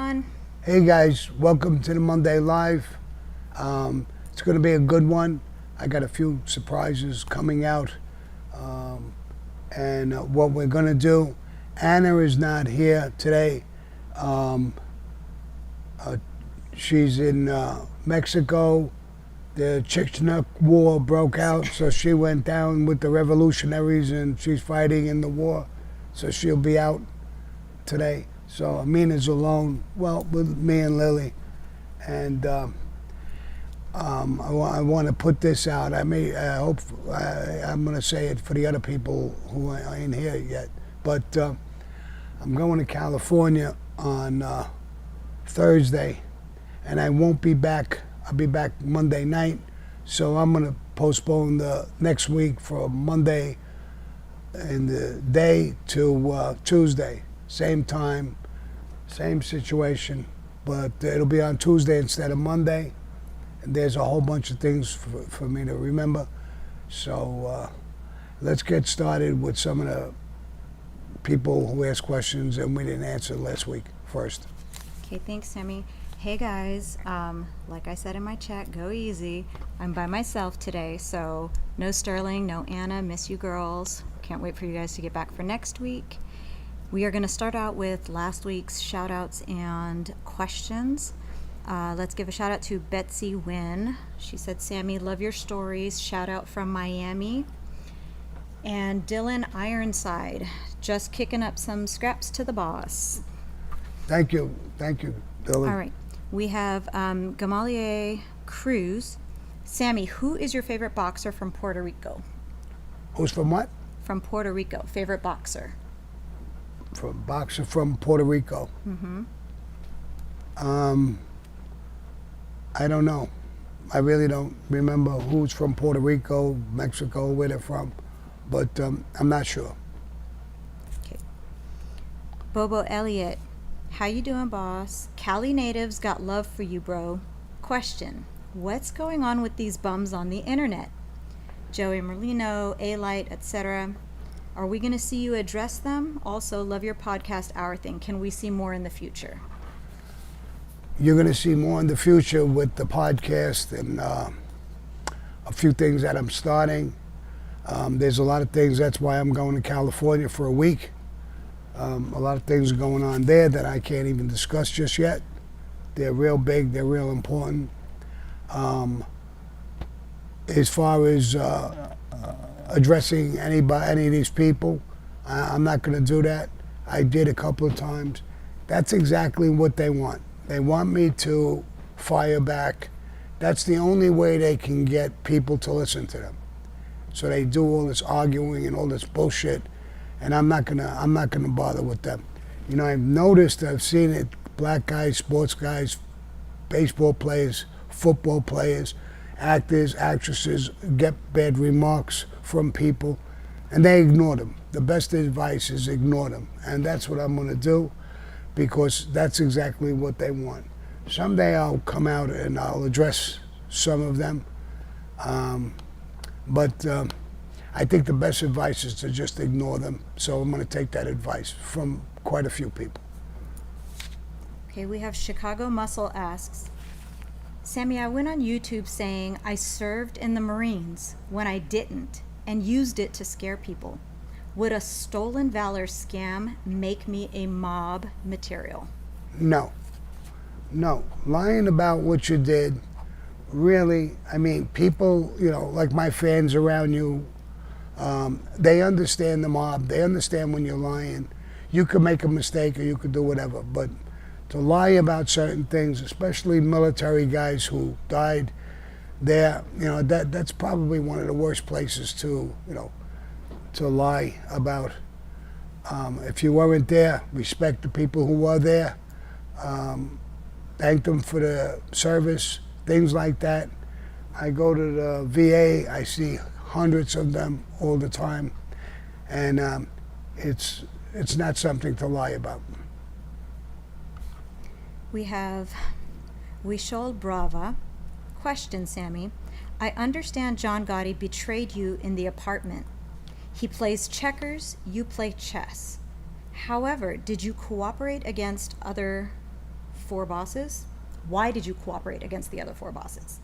on? Hey guys, welcome to the Monday Live. It's going to be a good one. I got a few surprises coming out. And what we're going to do, Anna is not here today. She's in Mexico. The Chechnya War broke out, so she went down with the revolutionaries and she's fighting in the war. So she'll be out today. So Amina's alone, well, with me and Lily. And I want to put this out. I hope I'm going to say it for the other people who ain't here yet. But I'm going to California on Thursday, and I won't be back. I'll be back Monday night, so I'm going to postpone the next week from Monday in the day to Tuesday. Same time, same situation, but it'll be on Tuesday instead of Monday. And there's a whole bunch of things for me to remember. So let's get started with some of the people who asked questions and we didn't answer last week first. Okay, thanks, Sammy. Hey guys, like I said in my chat, go easy. I'm by myself today, so no Sterling, no Anna, miss you girls. Can't wait for you guys to get back for next week. We are going to start out with last week's shout outs and questions. Let's give a shout out to Betsy Wynn. She said, Sammy, love your stories. Shout out from Miami. And Dylan Ironside, just kicking up some scraps to the boss. Thank you, Dylan. All right. We have Gamalier Cruz. Sammy, who is your favorite boxer from Puerto Rico? Who's from what? From Puerto Rico. Favorite boxer? Boxer from Puerto Rico. Mm-hmm. I don't know. I really don't remember who's from Puerto Rico, Mexico, where they're from, but I'm not sure. Okay. Bobo Elliott, how you doing, boss? Cali natives got love for you, bro. Question, what's going on with these bums on the internet? Joey Merlino, A-Light, etc. Are we going to see you address them? Also, love your podcast hour thing. Can we see more in the future? You're going to see more in the future with the podcast and a few things that I'm starting. There's a lot of things. That's why I'm going to California for a week. A lot of things are going on there that I can't even discuss just yet. They're real big. They're real important. As far as addressing any of these people, I'm not going to do that. I did a couple of times. That's exactly what they want. They want me to fire back. That's the only way they can get people to listen to them. So they do all this arguing and all this bullshit, and I'm not gonna bother with them. You know, I've seen it. Black guys, sports guys, baseball players, football players, actors, actresses get bad remarks from people, and they ignore them. The best advice is ignore them, and that's what I'm gonna do, because that's exactly what they want. Someday I'll come out and I'll address some of them, but I think the best advice is to just ignore them. So I'm going to take that advice from quite a few people. Okay, we have Chicago Muscle asks, Sammy, I went on YouTube saying I served in the Marines when I didn't and used it to scare people. Would a stolen valor scam make me a mob material? No. Lying about what you did, really, I mean, people, you know, like my fans around you, they understand the mob. They understand when you're lying. You could make a mistake or you could do whatever, but to lie about certain things, especially military guys who died there, you know, that's probably one of the worst places to lie about. If you weren't there, respect the people who were there. Thank them for the service, things like that. I go to the VA, I see hundreds of them all the time, and it's not something to lie about. We have Wishol Brava. Question, Sammy. I understand John Gotti betrayed you in the apartment. He plays checkers, you play chess. However, did you cooperate against other 4 bosses. Why did you cooperate against the other 4 bosses?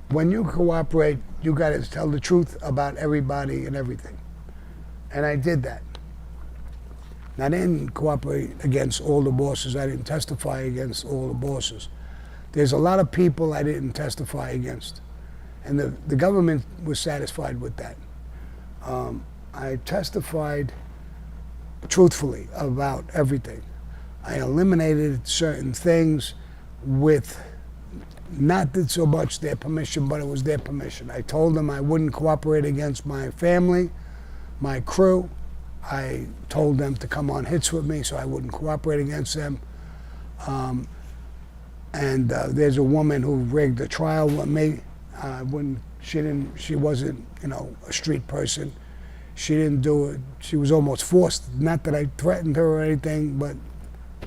When you cooperate, you got to tell the truth about everybody and everything. And I did that. Now, I didn't cooperate against all the bosses. I didn't testify against all the bosses. There's a lot of people I didn't testify against. And the government was satisfied with that. I testified truthfully about everything. I eliminated certain things with not that so much their permission, but it was their permission. I told them I wouldn't cooperate against my family, my crew. I told them to come on hits with me, so I wouldn't cooperate against them. There's a woman who rigged a trial with me. She wasn't, a street person. She didn't do it. She was almost forced. Not that I threatened her or anything,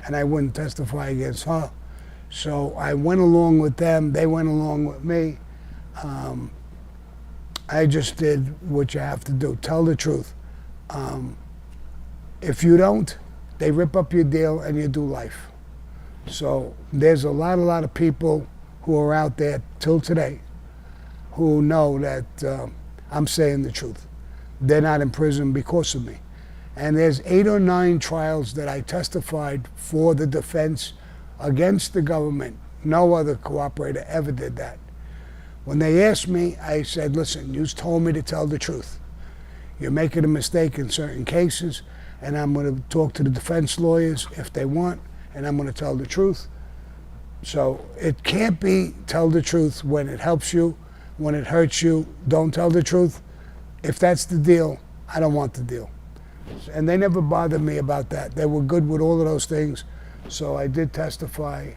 and I wouldn't testify against her. So I went along with them. They went along with me. I just did what you have to do. Tell the truth. If you don't, they rip up your deal and you do life. So there's a lot of people who are out there till today who know that I'm saying the truth. They're not in prison because of me. And there's 8 or 9 trials that I testified for the defense against the government. No other cooperator ever did that. When they asked me, I said, listen, you told me to tell the truth. You're making a mistake in certain cases, and I'm going to talk to the defense lawyers if they want, and I'm going to tell the truth. So it can't be tell the truth when it helps you. When it hurts you, don't tell the truth. If that's the deal, I don't want the deal. And they never bothered me about that. They were good with all of those things. So I did testify.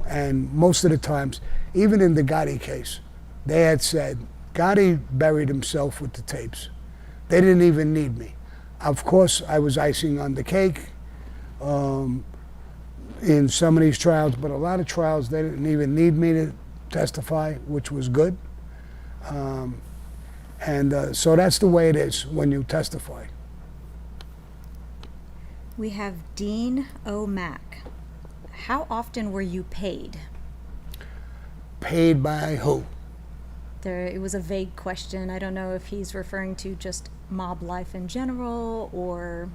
And most of the times, even in the Gotti case, they had said, Gotti buried himself with the tapes. They didn't even need me. Of course, I was icing on the cake in some of these trials, but a lot of trials, they didn't even need me to testify, which was good. So that's the way it is when you testify. We have Dean O'Mac. How often were you paid? Paid by who? It was a vague question. I don't know if he's referring to just mob life in general or...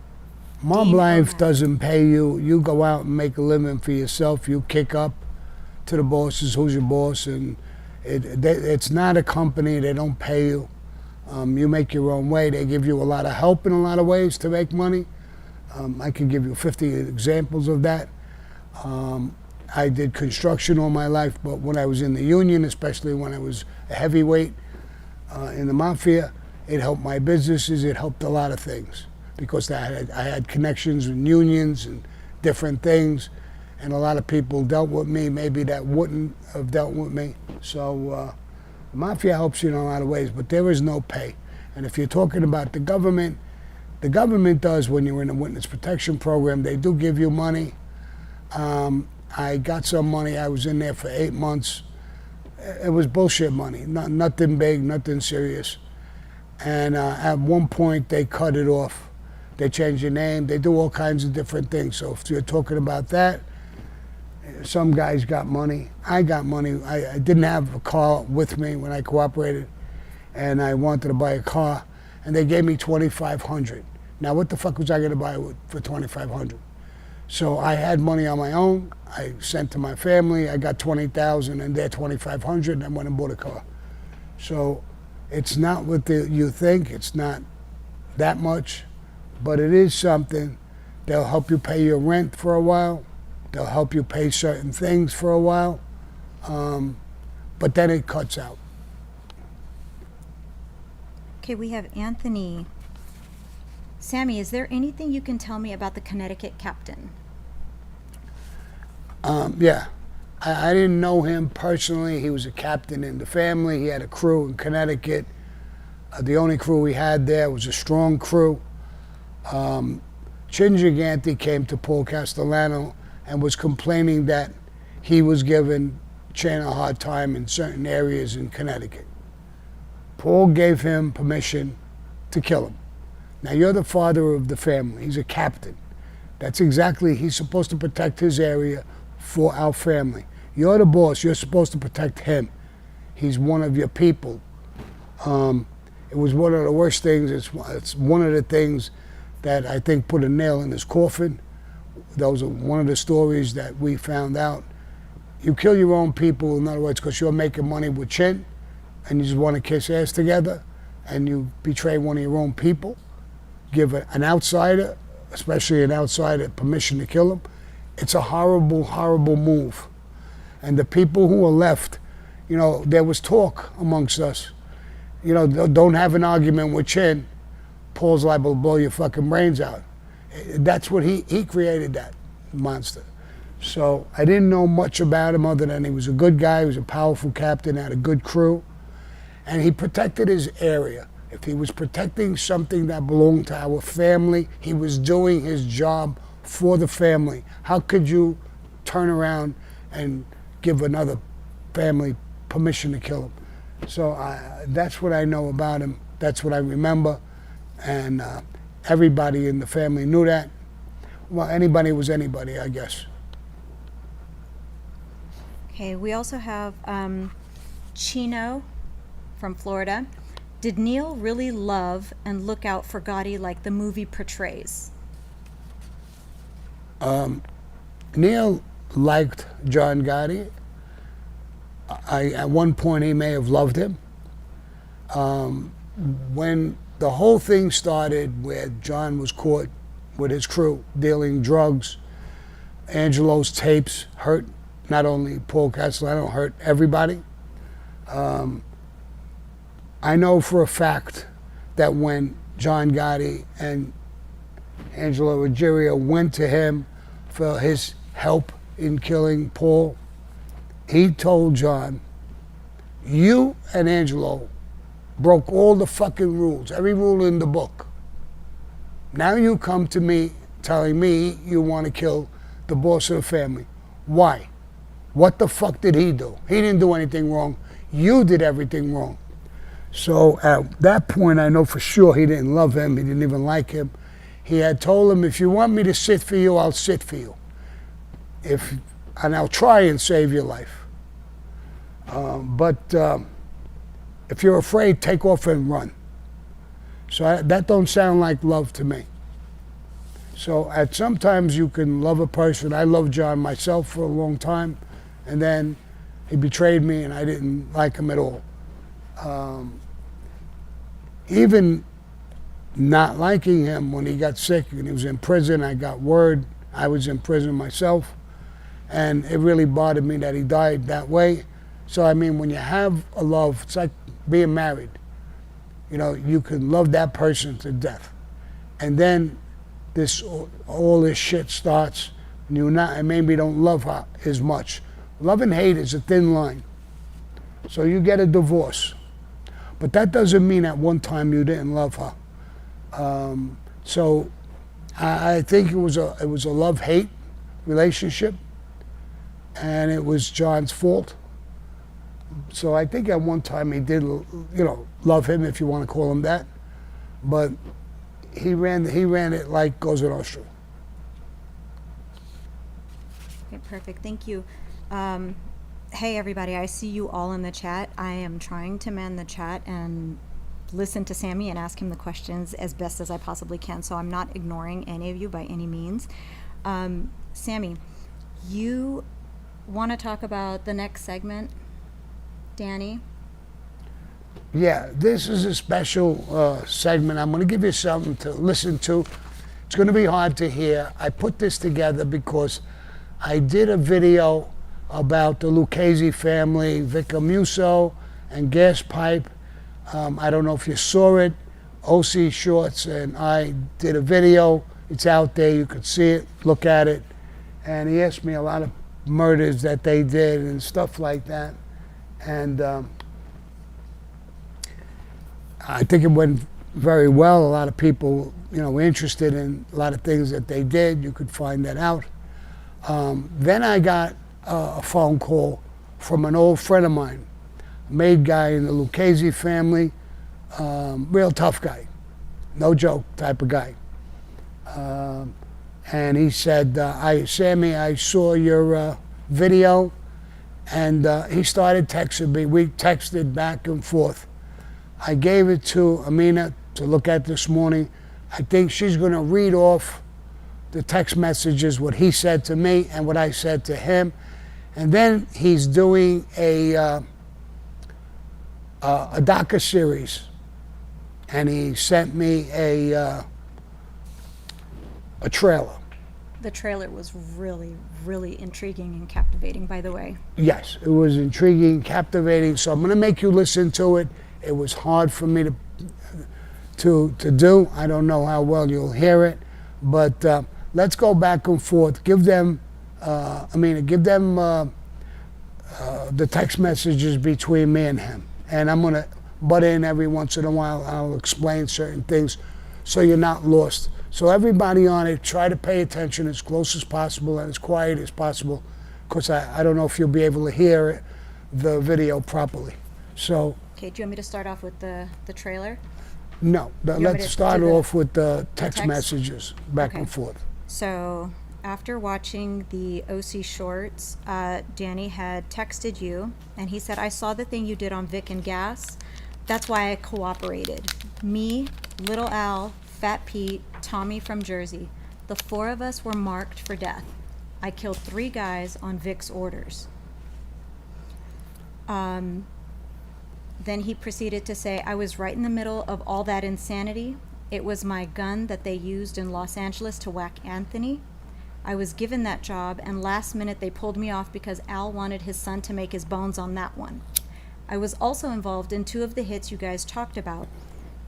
Mob life doesn't pay you. You go out and make a living for yourself. You kick up to the bosses, who's your boss, and it's not a company. They don't pay you. You make your own way. They give you a lot of help in a lot of ways to make money. I can give you 50 examples of that. I did construction all my life, but when I was in the union, especially when I was a heavyweight in the Mafia, it helped my businesses. It helped a lot of things because I had connections with unions and different things, and a lot of people dealt with me maybe that wouldn't have dealt with me. So the Mafia helps you in a lot of ways, but there is no pay. And if you're talking about the government does when you're in a witness protection program. They do give you money. I got some money. I was in there for 8 months. It was bullshit money, nothing big, nothing serious. And at one point, they cut it off. They change your name. They do all kinds of different things. So if you're talking about that, some guys got money. I got money. I didn't have a car with me when I cooperated, and I wanted to buy a car, and they gave me $2,500. Now, what the fuck was I going to buy for $2,500? So I had money on my own. I sent to my family. I got $20,000 and their $2,500, and I went and bought a car. So it's not what you think. It's not that much, but it is something. They'll help you pay your rent for a while. They'll help you pay certain things for a while, but then it cuts out. Okay, we have Anthony. Sammy, is there anything you can tell me about the Connecticut Captain? Yeah, I didn't know him personally. He was a captain in the family. He had a crew in Connecticut. The only crew we had there was a strong crew. Giganti came to Paul Castellano and was complaining that he was giving Chan a hard time in certain areas in Connecticut. Paul gave him permission to kill him. Now, you're the father of the family. He's a captain. That's exactly, he's supposed to protect his area for our family. You're the boss. You're supposed to protect him. He's one of your people. It was one of the worst things. It's one of the things that I think put a nail in his coffin. Those are one of the stories that we found out. You kill your own people, in other words, because you're making money with Chin, and you just want to kiss ass together, and you betray one of your own people, give an outsider, especially an outsider, permission to kill him. It's a horrible, horrible move. And the people who are left, you know, there was talk amongst us. You know, don't have an argument with Chin. Paul's liable to blow your fucking brains out. That's what he created, that monster. So I didn't know much about him other than he was a good guy, he was a powerful captain, had a good crew, and he protected his area. If he was protecting something that belonged to our family, he was doing his job for the family. How could you turn around and give another family permission to kill him? So that's what I know about him. That's what I remember. And everybody in the family knew that. Well, anybody was anybody, I guess. Okay, we also have Chino from Florida. Did Neil really love and look out for Gotti like the movie portrays? Neil liked John Gotti. At one point, he may have loved him. When the whole thing started, where John was caught with his crew dealing drugs, Angelo's tapes hurt not only Paul Castellano, hurt everybody. I know for a fact that when John Gotti and Angelo Ruggiero went to him for his help in killing Paul, he told John, you and Angelo broke all the fucking rules, every rule in the book. Now you come to me telling me you want to kill the boss of the family. Why? What the fuck did he do? He didn't do anything wrong. You did everything wrong. So at that point, I know for sure he didn't love him. He didn't even like him. He had told him, if you want me to sit for you, I'll sit for you. And I'll try and save your life. But if you're afraid, take off and run. So that don't sound like love to me. So sometimes you can love a person. I loved John myself for a long time, and then he betrayed me and I didn't like him at all. Even not liking him when he got sick and he was in prison, I got word. I was in prison myself, and it really bothered me that he died that way. So I mean, when you have a love, it's like being married. You know, you can love that person to death, and then all this shit starts, and and maybe don't love her as much. Love and hate is a thin line. So you get a divorce, but that doesn't mean at one time you didn't love her. So I think it was a love-hate relationship, and it was John's fault. So I think at one time he did, love him, if you want to call him that, but he ran it like Cosa Nostra. Okay, perfect. Thank you. Hey, everybody. I see you all in the chat. I am trying to man the chat and listen to Sammy and ask him the questions as best as I possibly can. So I'm not ignoring any of you by any means. Sammy, you want to talk about the next segment? Danny? Yeah, this is a special segment. I'm going to give you something to listen to. It's going to be hard to hear. I put this together because I did a video about the Lucchese family, Vicar Musso and Gas Pipe. I don't know if you saw it. OC Shorts and I did a video. It's out there. You could see it, look at it. And he asked me a lot of murders that they did and stuff like that. And I think it went very well. A lot of people, were interested in a lot of things that they did. You could find that out. Then I got a phone call from an old friend of mine, a maid guy in the Lucchese family, real tough guy, no joke type of guy. And he said, Sammy, I saw your video, and he started texting me. We texted back and forth. I gave it to Amina to look at this morning. I think she's going to read off the text messages, what he said to me and what I said to him. And then he's doing a docu-series. And he sent me a trailer. The trailer was really, really intriguing and captivating, by the way. Yes, it was intriguing, captivating. So I'm going to make you listen to it. It was hard for me to do. I don't know how well you'll hear it, but let's go back and forth. Give them, the text messages between me and him. And I'm going to butt in every once in a while. I'll explain certain things so you're not lost. So everybody on it, try to pay attention as close as possible and as quiet as possible, because I don't know if you'll be able to hear the video properly. So. Okay, do you want me to start off with the trailer? No, let's start off with the text text? messages back and forth. So after watching the OC shorts, Danny had texted you, and he said, I saw the thing you did on Vic and Gas. That's why I cooperated. Me, Little Al, Fat Pete, Tommy from Jersey. The 4 of us were marked for death. I killed 3 guys on Vic's orders. Then he proceeded to say, I was right in the middle of all that insanity. It was my gun that they used in Los Angeles to whack Anthony. I was given that job, and last minute they pulled me off because Al wanted his son to make his bones on that one. I was also involved in 2 of the hits you guys talked about.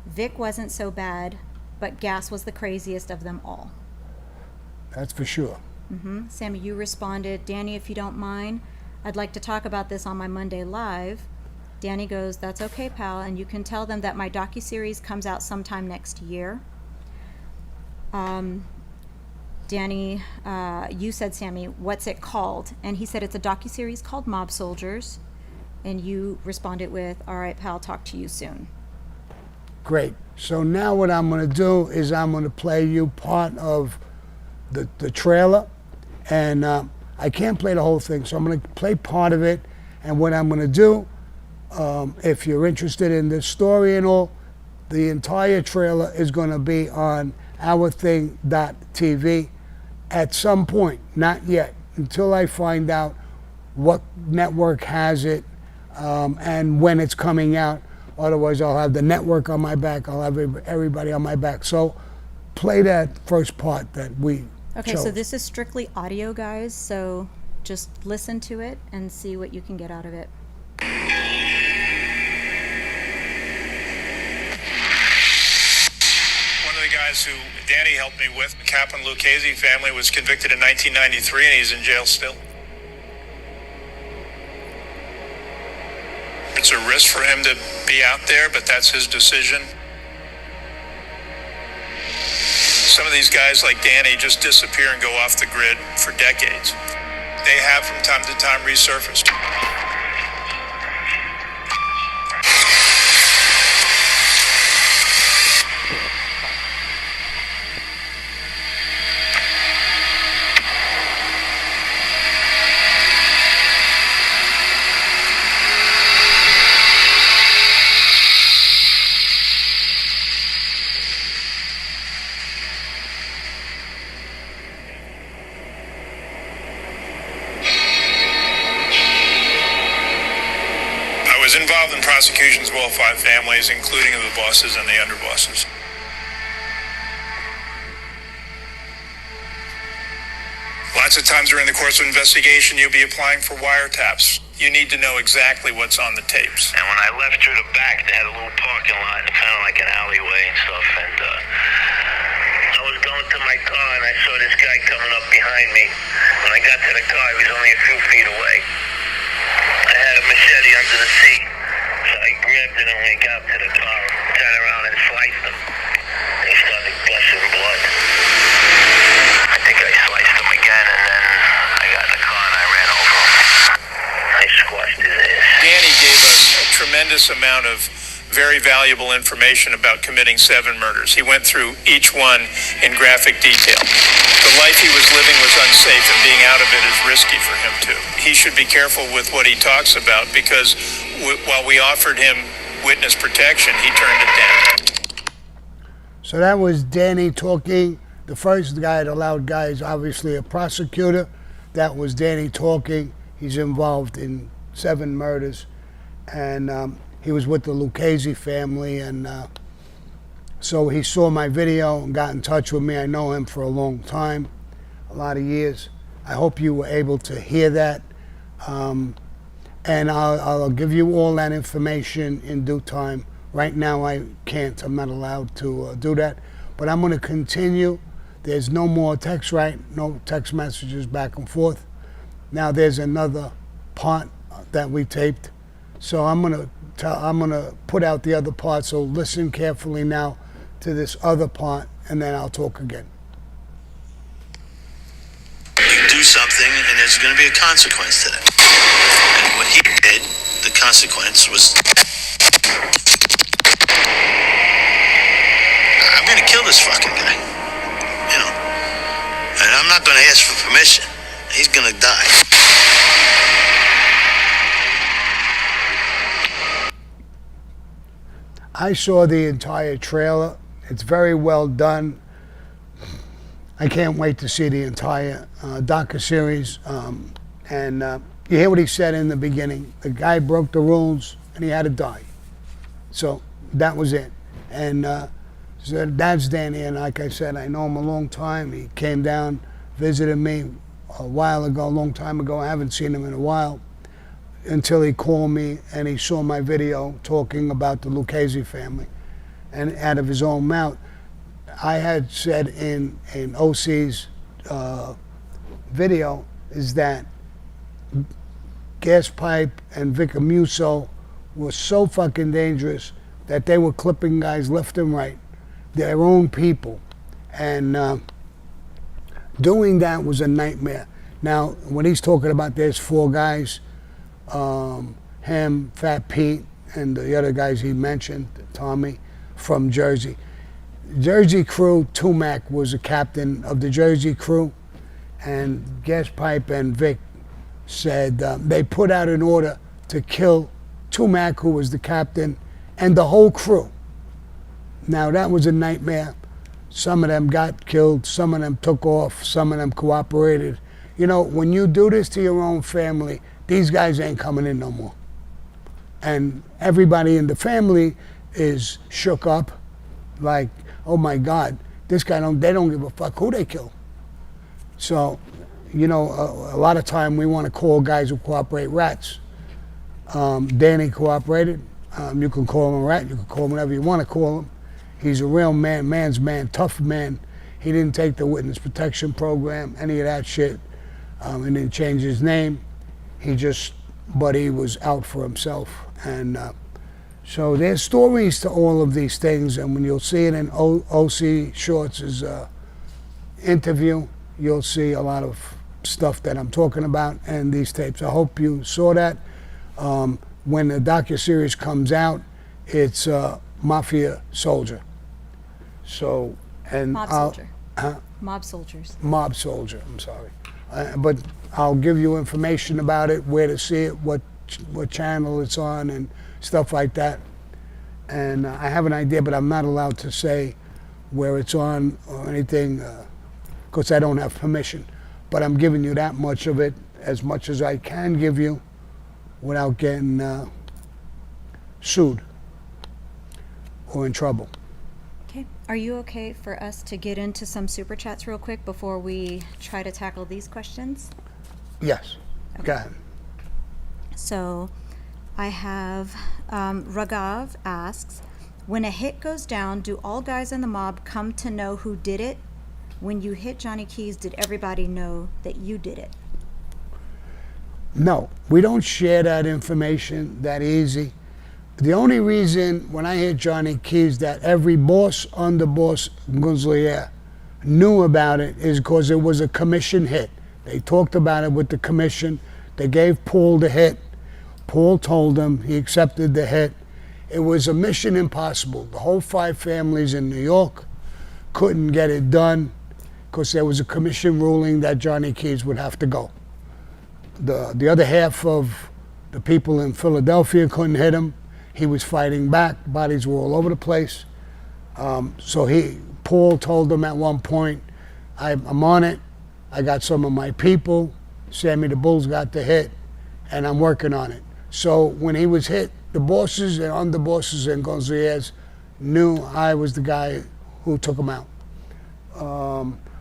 Vic wasn't so bad, but Gas was the craziest of them all. That's for sure. Sammy, you responded, Danny, if you don't mind, I'd like to talk about this on my Monday Live. Danny goes, that's okay, pal, and you can tell them that my docuseries comes out sometime next year. Danny, you said, Sammy, what's it called? And he said it's a docuseries called Mob Soldiers. And you responded with, all right, pal, talk to you soon. Great. So now what I'm going to do is I'm going to play you part of the trailer. And I can't play the whole thing, so I'm going to play part of it. And what I'm going to do, if you're interested in this story and all, the entire trailer is going to be on OurThing.tv at some point, not yet, until I find out what network has it and when it's coming out. Otherwise, I'll have the network on my back. I'll have everybody on my back. So play that first part that we Okay, chose. so this is strictly audio, guys, so just listen to it and see what you can get out of it. One of the guys who Danny helped me with, Captain Lucchese family, was convicted in 1993 and he's in jail still. It's a risk for him to be out there, but that's his decision. Some of these guys like Danny just disappear and go off the grid for decades. They have from time to time resurfaced. Was involved in prosecutions of all 5 families, including the bosses and the underbosses. Lots of times during the course of investigation, you'll be applying for wiretaps. You need to know exactly what's on the tapes. And when I left through the back, they had a little parking lot, kind of like an alleyway and stuff, and I was going to my car and I saw this guy coming up behind me. When I got to the car, he was only a few feet away. I had a machete under the seat, so I grabbed it and when I got up to the car, turned around and sliced him. He started gushing blood. I think I sliced him again, and then I got in the car and I ran over him. I squashed his ass. Danny gave us a tremendous amount of very valuable information about committing 7 murders. He went through each one in graphic detail. The life he was living was unsafe, and being out of it is risky for him too. He should be careful with what he talks about, because while we offered him witness protection, he turned it down. So that was Danny talking. The first guy, the loud guy, is obviously a prosecutor. That was Danny talking. He's involved in 7 murders. And he was with the Lucchese family. And so he saw my video and got in touch with me. I know him for a long time, a lot of years. I hope you were able to hear that. And I'll give you all that information in due time. Right now I can't. I'm not allowed to do that. But I'm going to continue. There's no more text, right? No text messages back and forth. Now there's another part that we taped. So I'm going to put out the other part. So listen carefully now to this other part, and then I'll talk again. You do something, and there's going to be a consequence to that. And what he did, the consequence was, I'm going to kill this fucking guy, you know. And I'm not going to ask for permission. He's going to die. I saw the entire trailer. It's very well done. I can't wait to see the entire docuseries. And you hear what he said in the beginning. The guy broke the rules and he had to die. So that was it. And so that's Danny. And like I said, I know him a long time. He came down, visited me a while ago, a long time ago. I haven't seen him in a while, until he called me and he saw my video talking about the Lucchese family. And out of his own mouth, I had said in OC's video is that Gas Pipe and Vic Musso were so fucking dangerous that they were clipping guys left and right, their own people. And doing that was a nightmare. Now, when he's talking about there's 4 guys, him, Fat Pete, and the other guys he mentioned, Tommy, from Jersey. Jersey crew, Tumac was a captain of the Jersey crew, and Gas Pipe and Vic said they put out an order to kill Tumac, who was the captain, and the whole crew. Now that was a nightmare. Some of them got killed, some of them took off, some of them cooperated. You know, when you do this to your own family, these guys ain't coming in no more. And everybody in the family is shook up, like, oh my God, this guy they don't give a fuck who they kill. So, you know, a lot of time we want to call guys who cooperate rats. Danny cooperated. You can call him a rat, you can call him whatever you want to call him. He's a real man's man, tough man. He didn't take the witness protection program, any of that shit. And didn't change his name. But he was out for himself. And so there's stories to all of these things, and when you'll see it in OC Shorts' interview, you'll see a lot of stuff that I'm talking about and these tapes. I hope you saw that. When the docuseries comes out, it's Mafia Soldier. So, and Mob Soldier. Mob Soldiers. Mob Soldier, I'm sorry. But I'll give you information about it, where to see it, what channel it's on, and stuff like that. And I have an idea, but I'm not allowed to say where it's on or anything, because I don't have permission. But I'm giving you that much of it, as much as I can give you, without getting sued or in trouble. Okay. Are you okay for us to get into some super chats real quick before we try to tackle these questions? Yes. Okay. Go ahead. So I have Ragav asks, when a hit goes down, do all guys in the mob come to know who did it? When you hit Johnny Keys, did everybody know that you did it? No, we don't share that information that easy. The only reason when I hit Johnny Keys that every boss, underboss, Gunzlier knew about it is because it was a commission hit. They talked about it with the commission. They gave Paul the hit. Paul told him, he accepted the hit. It was a mission impossible. The whole 5 families in New York couldn't get it done because there was a commission ruling that Johnny Keys would have to go. The other half of the people in Philadelphia couldn't hit him. He was fighting back. Bodies were all over the place. So Paul told him at one point, I'm on it. I got some of my people. Sammy the Bull's got the hit, and I'm working on it. So when he was hit, the bosses and underbosses and concierge knew I was the guy who took him out.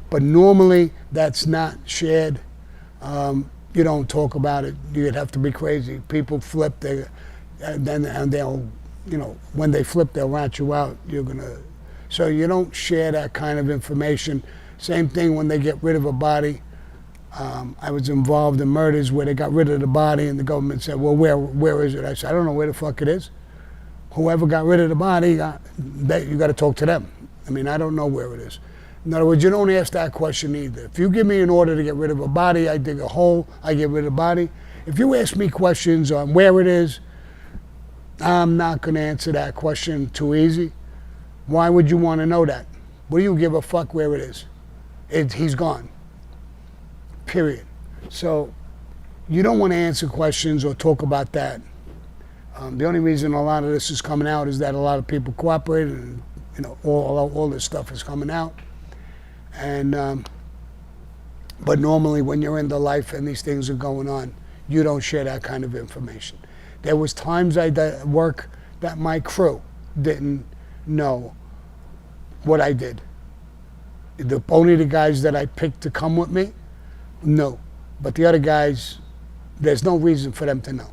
But normally that's not shared. You don't talk about it. You'd have to be crazy. People flip, and they'll, when they flip, they'll rat you out. So you don't share that kind of information. Same thing when they get rid of a body. I was involved in murders where they got rid of the body and the government said, well, where is it? I said, I don't know where the fuck it is. Whoever got rid of the body, you got to talk to them. I mean, I don't know where it is. In other words, you don't ask that question either. If you give me an order to get rid of a body, I dig a hole, I get rid of the body. If you ask me questions on where it is, I'm not going to answer that question too easy. Why would you want to know that? What do you give a fuck where it is? He's gone. Period. So you don't want to answer questions or talk about that. The only reason a lot of this is coming out is that a lot of people cooperated, and all this stuff is coming out. And but normally when you're in the life and these things are going on, you don't share that kind of information. There was times I did work that my crew didn't know what I did. Only the guys that I picked to come with me knew. But the other guys, there's no reason for them to know.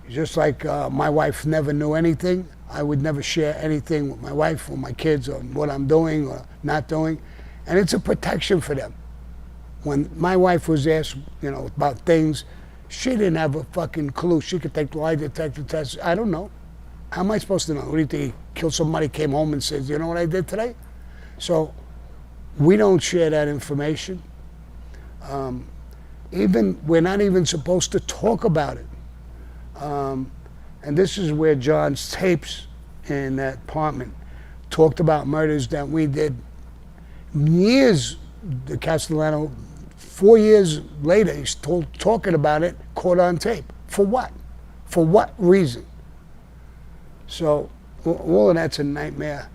Just like my wife never knew anything, I would never share anything with my wife or my kids on what I'm doing or not doing. And it's a protection for them. When my wife was asked, about things, she didn't have a fucking clue. She could take the lie detector test. I don't know. How am I supposed to know? What do you think? He killed somebody, came home and says, you know what I did today? So we don't share that information. We're not even supposed to talk about it. And this is where John's tapes in that apartment talked about murders that we did years. The Castellano, 4 years later, he's talking about it, caught on tape. For what? For what reason? So all of that's a nightmare.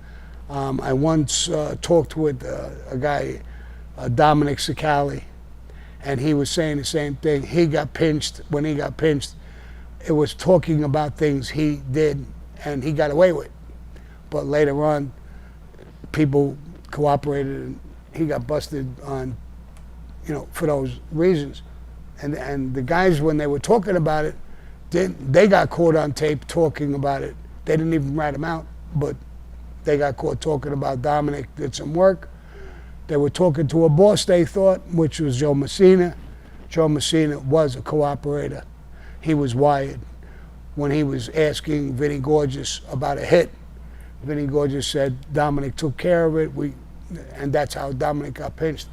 I once talked with a guy, Dominic Sicali, and he was saying the same thing. He got pinched. When he got pinched, it was talking about things he did and he got away with. But later on, people cooperated and he got busted on, for those reasons. And the guys, when they were talking about it, they got caught on tape talking about it. They didn't even write them out, but they got caught talking about Dominic did some work. They were talking to a boss, they thought, which was Joe Messina. Joe Messina was a cooperator. He was wired. When he was asking Vinnie Gorgeous about a hit, Vinnie Gorgeous said Dominic took care of it, and that's how Dominic got pinched.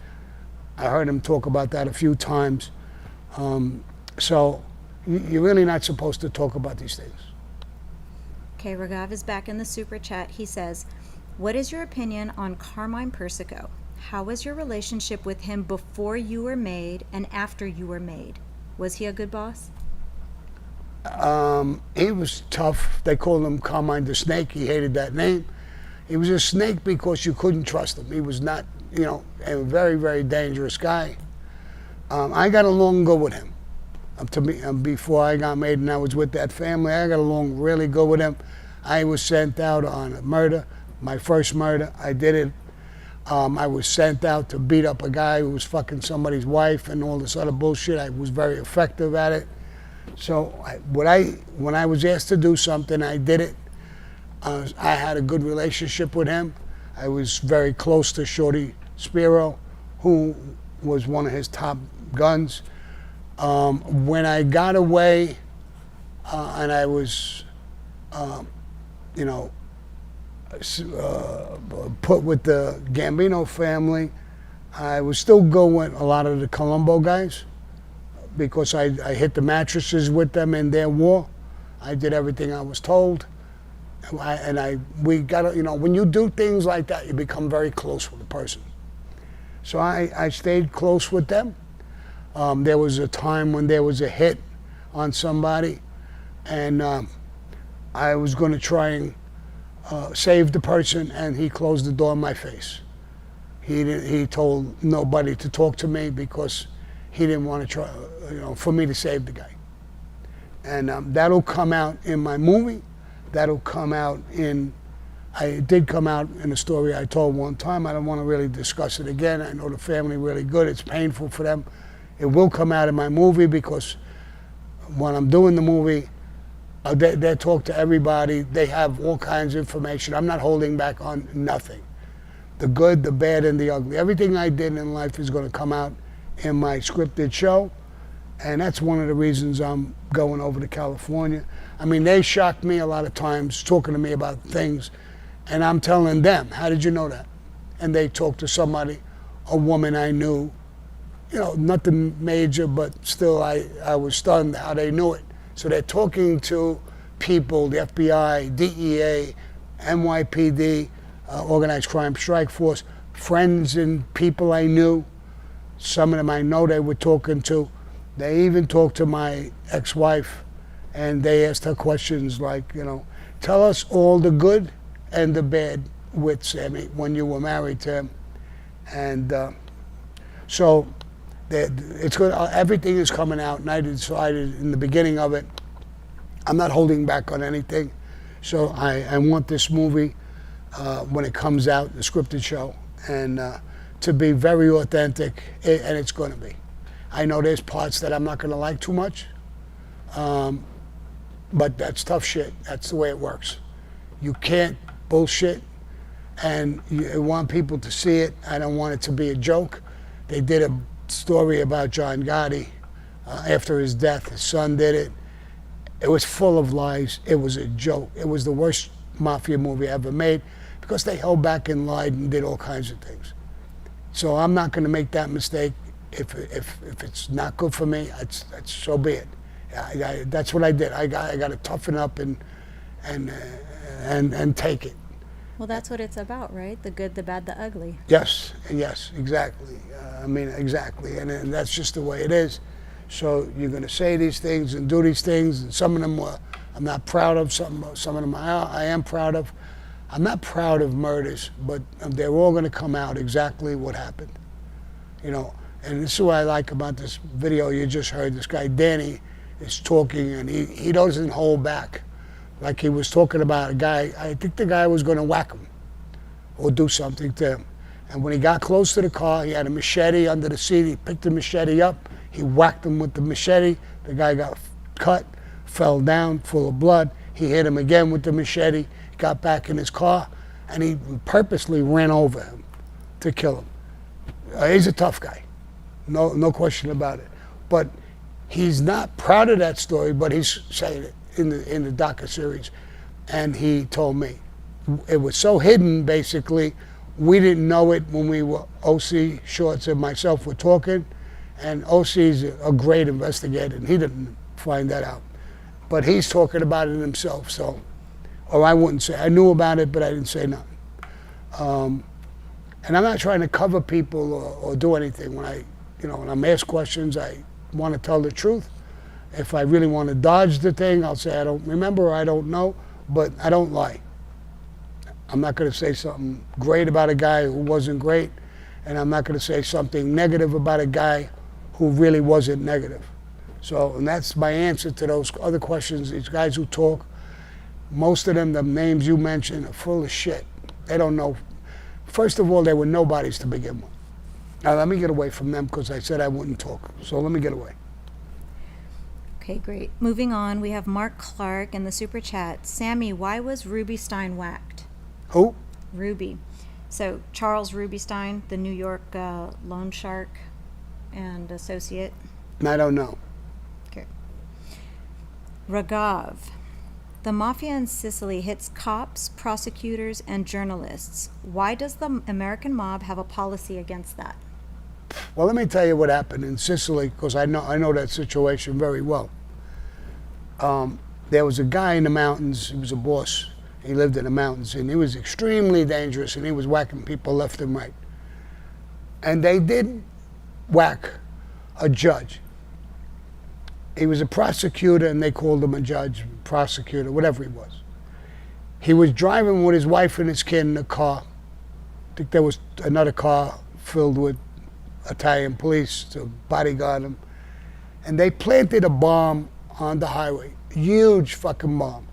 I heard him talk about that a few times. So you're really not supposed to talk about these things. Okay, Ragav is back in the super chat. He says, what is your opinion on Carmine Persico? How was your relationship with him before you were made and after you were made? Was he a good boss? He was tough. They called him Carmine the Snake. He hated that name. He was a snake because you couldn't trust him. He was not, a very, very dangerous guy. I got along good with him. Before I got made and I was with that family, I got along really good with him. I was sent out on a murder, my first murder. I did it. I was sent out to beat up a guy who was fucking somebody's wife and all this other bullshit. I was very effective at it. So when I was asked to do something, I did it. I had a good relationship with him. I was very close to Shorty Spiro, who was one of his top guns. When I got away and I was, put with the Gambino family, I was still going with a lot of the Colombo guys because I hit the mattresses with them in their war. I did everything I was told. We got to, when you do things like that, you become very close with the person. So I stayed close with them. There was a time when there was a hit on somebody, and I was going to try and save the person, and he closed the door in my face. He told nobody to talk to me because he didn't want to try, for me to save the guy. And that'll come out in my movie. That'll come out it did come out in a story I told one time. I don't want to really discuss it again. I know the family really good. It's painful for them. It will come out in my movie because when I'm doing the movie, they talk to everybody. They have all kinds of information. I'm not holding back on nothing. The good, the bad, and the ugly. Everything I did in life is going to come out in my scripted show. And that's one of the reasons I'm going over to California. I mean, they shocked me a lot of times talking to me about things, and I'm telling them, how did you know that? And they talked to somebody, a woman I knew, nothing major, but still I was stunned how they knew it. So they're talking to people, the FBI, DEA, NYPD, Organized Crime Strike Force, friends and people I knew. Some of them I know they were talking to. They even talked to my ex-wife, and they asked her questions like, tell us all the good and the bad with Sammy when you were married to him. And so it's good. Everything is coming out, and I decided in the beginning of it, I'm not holding back on anything. So I want this movie, when it comes out, the scripted show, and to be very authentic, and it's going to be. I know there's parts that I'm not going to like too much, but that's tough shit. That's the way it works. You can't bullshit, and you want people to see it. I don't want it to be a joke. They did a story about John Gotti after his death. His son did it. It was full of lies. It was a joke. It was the worst Mafia movie ever made because they held back and lied and did all kinds of things. So I'm not going to make that mistake. If it's not good for me, that's so be it. That's what I did. I got to toughen up and take it. Well, that's what it's about, right? The good, the bad, the ugly. Yes, exactly. Exactly, and that's just the way it is. So you're going to say these things and do these things, and some of them I'm not proud of. Some of them I am proud of. I'm not proud of murders, but they're all going to come out exactly what happened. And this is what I like about this video you just heard. This guy, Danny, is talking, and he doesn't hold back. Like he was talking about a guy, I think the guy was going to whack him or do something to him. And when he got close to the car, he had a machete under the seat. He picked the machete up. He whacked him with the machete. The guy got cut, fell down, full of blood. He hit him again with the machete, got back in his car, and he purposely ran over him to kill him. He's a tough guy. No question about it. But he's not proud of that story, but he's saying it in the docu-series. And he told me. It was so hidden, basically, we didn't know it when we were, O.C. Shorts and myself were talking, and O.C.'s a great investigator, and he didn't find that out. But he's talking about it himself, so, or I wouldn't say, I knew about it, but I didn't say nothing. And I'm not trying to cover people or do anything. When I'm asked questions, I want to tell the truth. If I really want to dodge the thing, I'll say I don't remember or I don't know, but I don't lie. I'm not going to say something great about a guy who wasn't great, and I'm not going to say something negative about a guy who really wasn't negative. So, and that's my answer to those other questions. These guys who talk, most of them, the names you mentioned, are full of shit. They don't know. First of all, they were nobodies to begin with. Now, let me get away from them because I said I wouldn't talk. So let me get away. Okay, great. Moving on, we have Mark Clark in the super chat. Sammy, why was Ruby Stein whacked? Who? Ruby. So Charles Ruby Stein, the New York loan shark and associate. I don't know. Okay. Ragav. The Mafia in Sicily hits cops, prosecutors, and journalists. Why does the American mob have a policy against that? Well, let me tell you what happened in Sicily, because I know that situation very well. there was a guy in the mountains. He was a boss. He lived in the mountains, and he was extremely dangerous, and he was whacking people left and right. And they did whack a judge. He was a prosecutor, and they called him a judge, prosecutor, whatever he was. He was driving with his wife and his kid in a car. I think there was another car filled with Italian police to bodyguard him. And they planted a bomb on the highway, huge fucking bomb.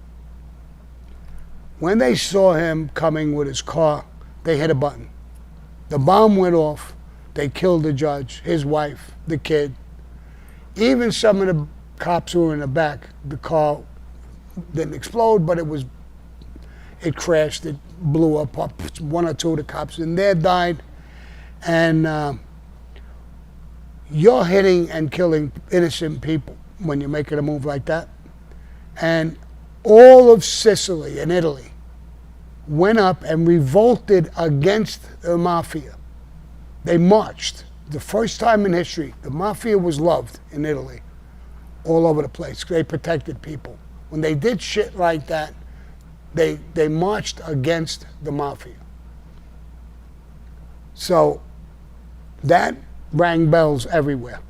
When they saw him coming with his car, they hit a button. The bomb went off. They killed the judge, his wife, the kid. Even some of the cops who were in the back, the car didn't explode, but it crashed, it blew up. One or two of the cops in there died. And you're hitting and killing innocent people when you're making a move like that. And all of Sicily and Italy went up and revolted against the Mafia. They marched. The first time in history, the Mafia was loved in Italy, all over the place. They protected people. When they did shit like that, they marched against the Mafia. So that rang bells everywhere.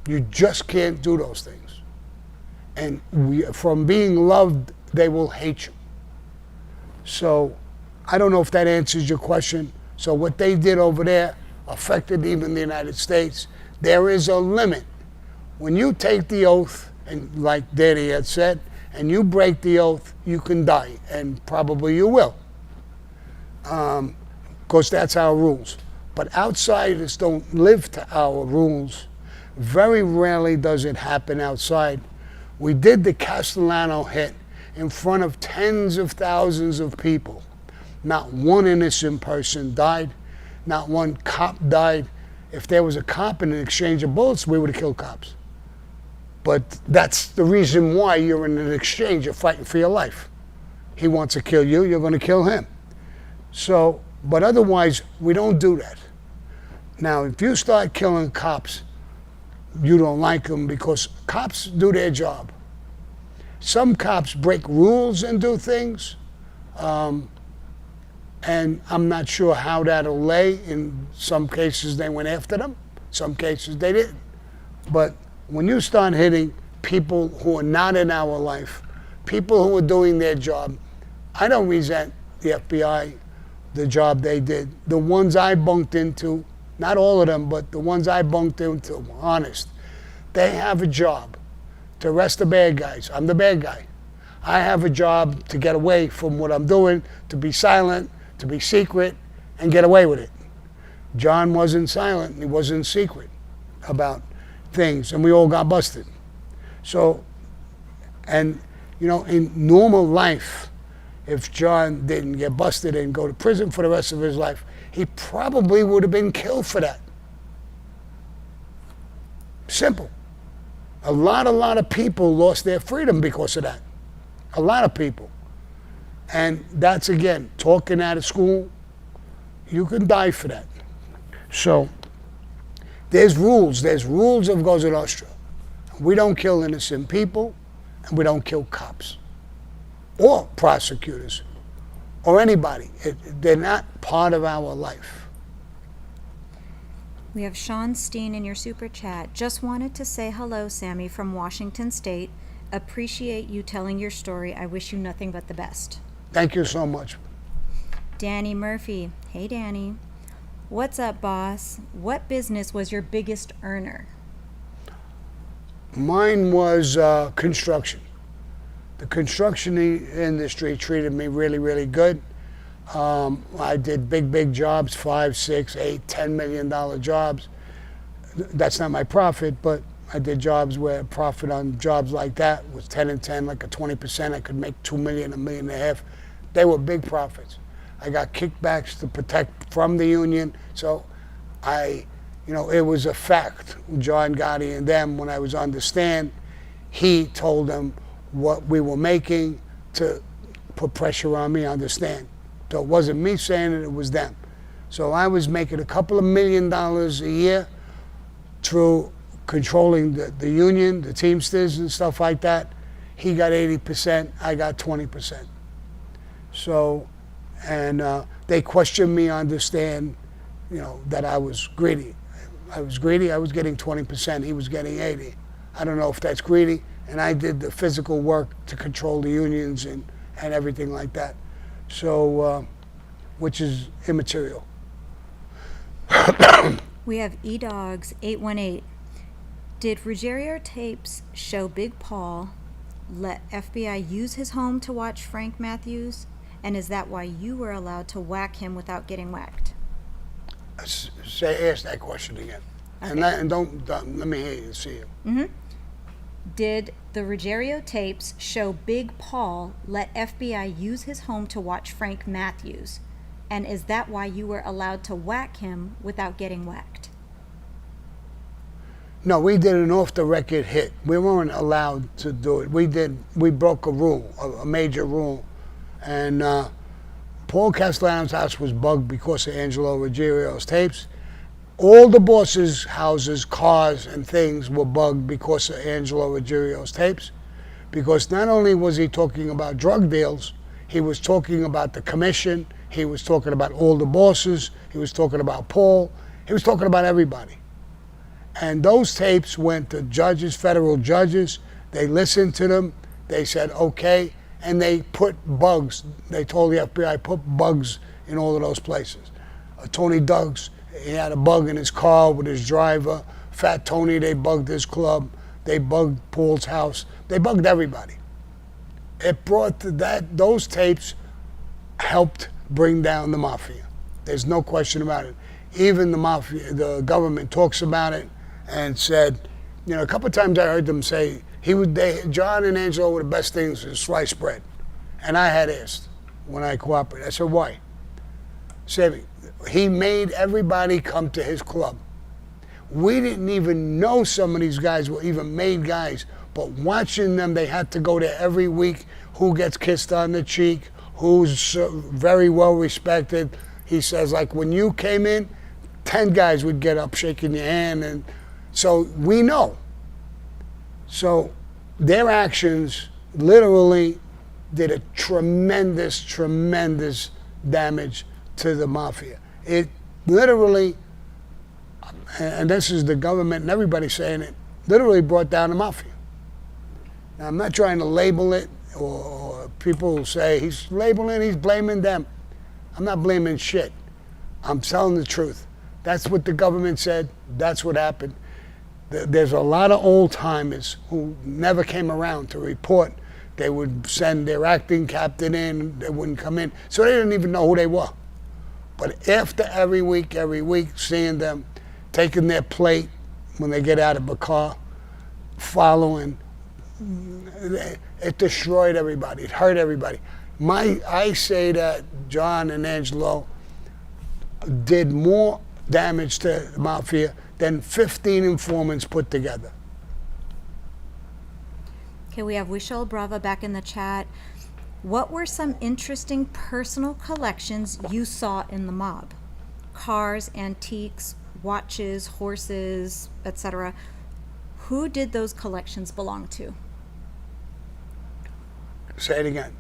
You just can't do those things. And from being loved, they will hate you. So I don't know if that answers your question. So what they did over there affected even the United States. There is a limit. When you take the oath, and like Danny had said, and you break the oath, you can die, and probably you will. Because that's our rules. But outsiders don't live to our rules. Very rarely does it happen outside. We did the Castellano hit in front of tens of thousands of people. Not one innocent person died. Not one cop died. If there was a cop in an exchange of bullets, we would have killed cops. But that's the reason why you're in an exchange. You're fighting for your life. He wants to kill you, you're going to kill him. So, but otherwise, we don't do that. Now, if you start killing cops, you don't like them because cops do their job. Some cops break rules and do things, and I'm not sure how that'll lay. In some cases, they went after them. Some cases, they didn't. But when you start hitting people who are not in our life, people who are doing their job, I don't resent the FBI, the job they did. The ones I bunked into, not all of them, but the ones I bunked into, honest, they have a job to arrest the bad guys. I'm the bad guy. I have a job to get away from what I'm doing, to be silent, to be secret, and get away with it. John wasn't silent, he wasn't secret about things, and we all got busted. So, and you know, in normal life, if John didn't get busted and go to prison for the rest of his life, he probably would have been killed for that. Simple. A lot of people lost their freedom because of that. A lot of people. And that's, again, talking out of school, you can die for that. So, there's rules of Cosa Nostra. We don't kill innocent people, and we don't kill cops, or prosecutors, or anybody. They're not part of our life. We have Sean Steen in your super chat. Just wanted to say hello, Sammy, from Washington State. Appreciate you telling your story. I wish you nothing but the best. Thank you so much. Danny Murphy. Hey, Danny. What's up, boss? What business was your biggest earner? Mine was construction. The construction industry treated me really, really good. I did big jobs, $5, $6, $8, $10 million jobs. That's not my profit, but I did jobs where profit on jobs like that was 10 and 10, like a 20%. I could make $2 million, $1.5 million. They were big profits. I got kickbacks to protect from the union, so it was a fact. John Gotti and them, when I was on the stand, he told them what we were making to put pressure on me on the stand. So it wasn't me saying it was them. So I was making a couple of $1 million a year through controlling the union, the Teamsters and stuff like that. he got 80%, I got 20%. So, and they questioned me, understand, that I was greedy. I was greedy, I was getting 20%, he was getting 80. I don't know if that's greedy, and I did the physical work to control the unions and everything like that. So, which is immaterial. We have eDogs 818. Did Ruggiero tapes show Big Paul let FBI use his home to watch Frank Matthews? And is that why you were allowed to whack him without getting whacked? Ask that question again. Okay. And don't let me hear you, see you. Did the Ruggiero tapes show Big Paul let FBI use his home to watch Frank Matthews? And is that why you were allowed to whack him without getting whacked? No, we did an off-the-record hit. We weren't allowed to do it. We broke a rule, a major rule. And Paul Castellano's house was bugged because of Angelo Ruggiero's tapes. All the bosses' houses, cars, and things were bugged because of Angelo Ruggiero's tapes. Because not only was he talking about drug deals, he was talking about the commission, he was talking about all the bosses, he was talking about Paul, he was talking about everybody. And those tapes went to judges, federal judges, they listened to them, they said okay, and they put bugs, they told the FBI, put bugs in all of those places. Tony Duggs, he had a bug in his car with his driver. Fat Tony, they bugged his club. They bugged Paul's house. They bugged everybody. It brought those tapes helped bring down the Mafia. There's no question about it. Even the Mafia, the government talks about it and said, a couple of times I heard them say, John and Angelo were the best things in sliced bread. And I had asked when I cooperated. I said, why? Sammy, he made everybody come to his club. We didn't even know some of these guys were even made guys, but watching them, they had to go there every week. Who gets kissed on the cheek? Who's very well respected? He says, like when you came in, 10 guys would get up shaking your hand, and so we know. So their actions literally did a tremendous, tremendous damage to the Mafia. It literally, and this is the government and everybody saying it, literally brought down the Mafia. Now, I'm not trying to label it, or people say he's labeling, he's blaming them. I'm not blaming shit. I'm telling the truth. That's what the government said. That's what happened. There's a lot of old timers who never came around to report. They would send their acting captain in, they wouldn't come in. So they didn't even know who they were. But after every week, seeing them taking their plate when they get out of a car, following, it destroyed everybody. It hurt everybody. I say that John and Angelo did more damage to the Mafia than 15 informants put together. Okay, we have Wishal Brava back in the chat. What were some interesting personal collections you saw in the mob? Cars, antiques, watches, horses, etc. Who did those collections belong to? Say it again.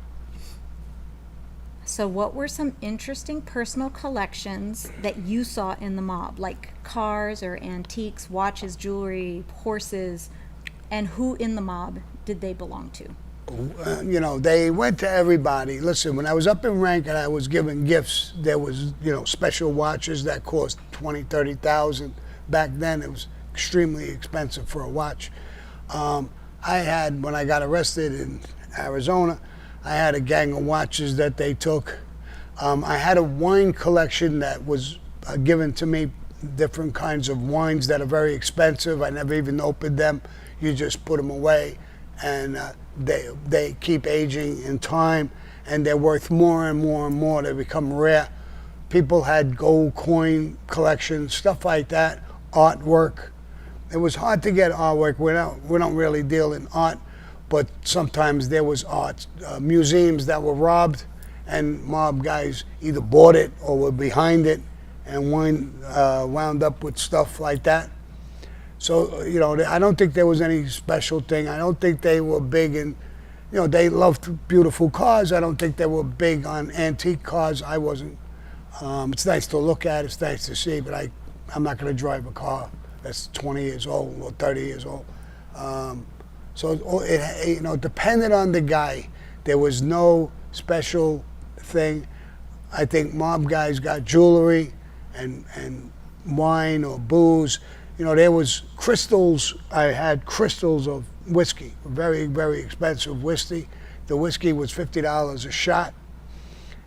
So what were some interesting personal collections that you saw in the mob, like cars or antiques, watches, jewelry, horses, and who in the mob did they belong to? They went to everybody. Listen, when I was up in rank and I was given gifts, there was, special watches that cost $20,000, $30,000. Back then, it was extremely expensive for a watch. I had, when I got arrested in Arizona, I had a gang of watches that they took. I had a wine collection that was given to me, different kinds of wines that are very expensive. I never even opened them. You just put them away, and they keep aging in time, and they're worth more and more and more. They become rare. People had gold coin collections, stuff like that, artwork. It was hard to get artwork. We don't really deal in art, but sometimes there was art. Museums that were robbed, and mob guys either bought it or were behind it and wound up with stuff like that. So, I don't think there was any special thing. I don't think they were big in you know, they loved beautiful cars. I don't think they were big on antique cars. I wasn't. It's nice to look at. It's nice to see, but I'm not going to drive a car that's 20 years old or 30 years old. So it, you know, depended on the guy. There was no special thing. I think mob guys got jewelry and wine or booze. You know, there was crystals. I had crystals of whiskey, very, very expensive whiskey. The whiskey was $50 a shot.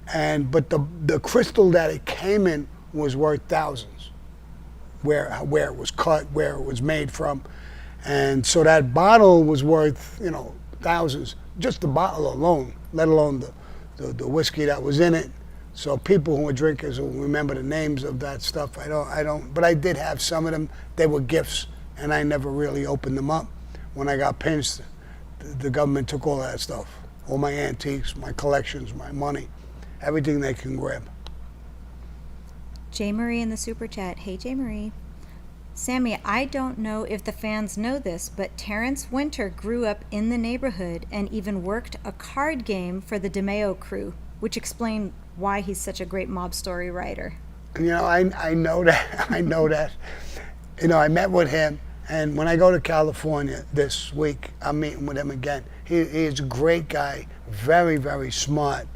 But the crystal that it came in was worth thousands, where it was cut, where it was made from. And so that bottle was worth, you know, thousands, just the bottle alone, let alone the whiskey that was in it. So people who are drinkers will remember the names of that stuff. I don't, but I did have some of them. They were gifts, and I never really opened them up. When I got pinched, the government took all that stuff, all my antiques, my collections, my money, everything they can grab. J. Marie in the super chat. Hey, J. Marie. Sammy, I don't know if the fans know this, but Terrence Winter grew up in the neighborhood and even worked a card game for the DeMeo crew, which explained why he's such a great mob story writer. You know, I know that. I know that. You know, I met with him, and when I go to California this week, I'm meeting with him again. He is a great guy, very, very smart.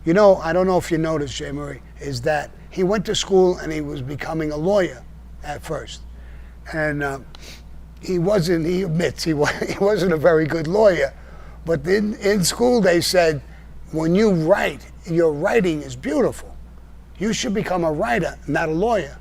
You know, I don't know if you noticed, J. Marie, is that he went to school and he was becoming a lawyer at first. And he admits he wasn't a very good lawyer. But in school they said, when you write, your writing is beautiful. You should become a writer, not a lawyer.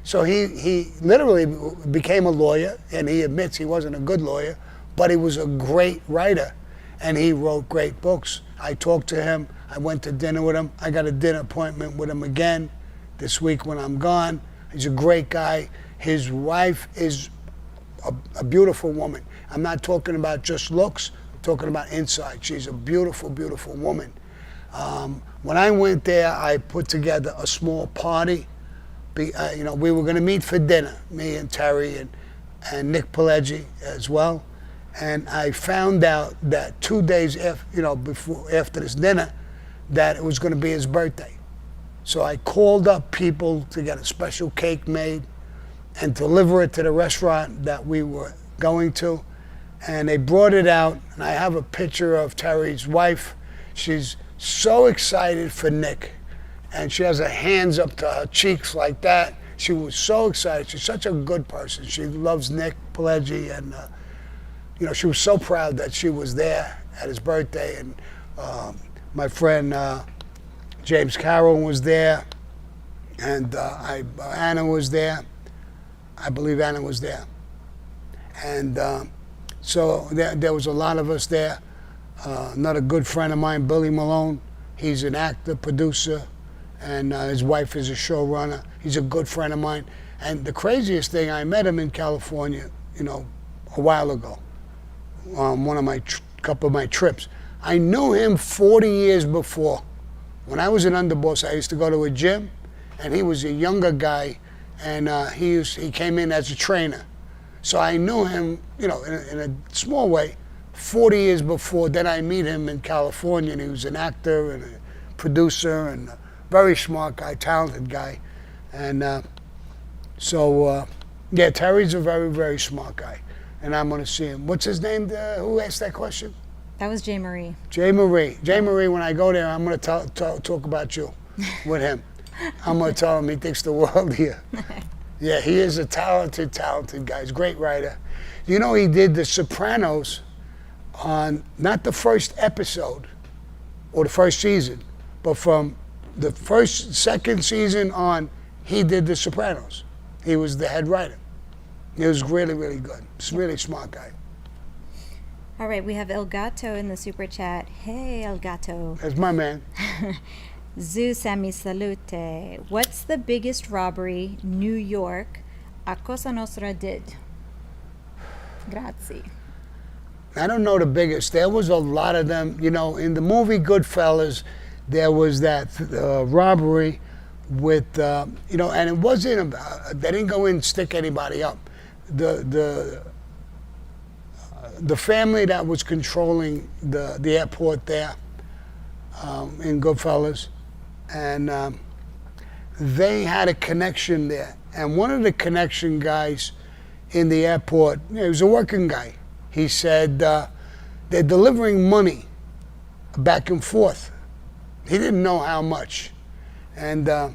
So he literally became a lawyer, and he admits he wasn't a good lawyer, but he was a great writer, and he wrote great books. I talked to him. I went to dinner with him. I got a dinner appointment with him again this week when I'm gone. He's a great guy. His wife is a beautiful woman. I'm not talking about just looks. I'm talking about inside. She's a beautiful, beautiful woman. When I went there, I put together a small party. You know, we were going to meet for dinner, me and Terry and Nick Pileggi as well. And I found out that 2 days after this dinner, that it was going to be his birthday. So I called up people to get a special cake made and deliver it to the restaurant that we were going to. And they brought it out, and I have a picture of Terry's wife. She's so excited for Nick, and she has her hands up to her cheeks like that. She was so excited. She's such a good person. She loves Nick Pileggi, and you know, she was so proud that she was there at his birthday. And my friend James Carroll was there, and Anna was there. I believe Anna was there. And so there was a lot of us there. Another good friend of mine, Billy Malone, he's an actor, producer, and his wife is a showrunner. He's a good friend of mine. And the craziest thing, I met him in California, you know, a while ago, one of my couple of my trips. I knew him 40 years before. When I was an underboss, I used to go to a gym, and he was a younger guy, and he came in as a trainer. So I knew him, you know, in a small way, 40 years before. Then I meet him in California, and he was an actor and a producer and a very smart guy, talented guy. And yeah, Terry's a very, very smart guy, and I'm going to see him. What's his name? Who asked that question? That was J. Marie. J. Marie. J. Marie, when I go there, I'm going to talk about you with him. I'm going to tell him he thinks the world of you. Yeah, he is a talented guy. He's a great writer. You know, he did The Sopranos on not the first episode or the first season, but from the second season on, he did The Sopranos. He was the head writer. He was really, really good. He's a really smart guy. All right, we have El Gato in the super chat. Hey, El Gato. That's my man. Zu Sammy Salute. What's the biggest robbery New York a Cosa Nostra did? Grazie. I don't know the biggest. There was a lot of them. You know, in the movie Goodfellas, there was that robbery with, you know, and it wasn't, they didn't go in and stick anybody up. the family that was controlling the airport there in Goodfellas, and they had a connection there. And one of the connection guys in the airport, he was a working guy. He said they're delivering money back and forth. He didn't know how much. And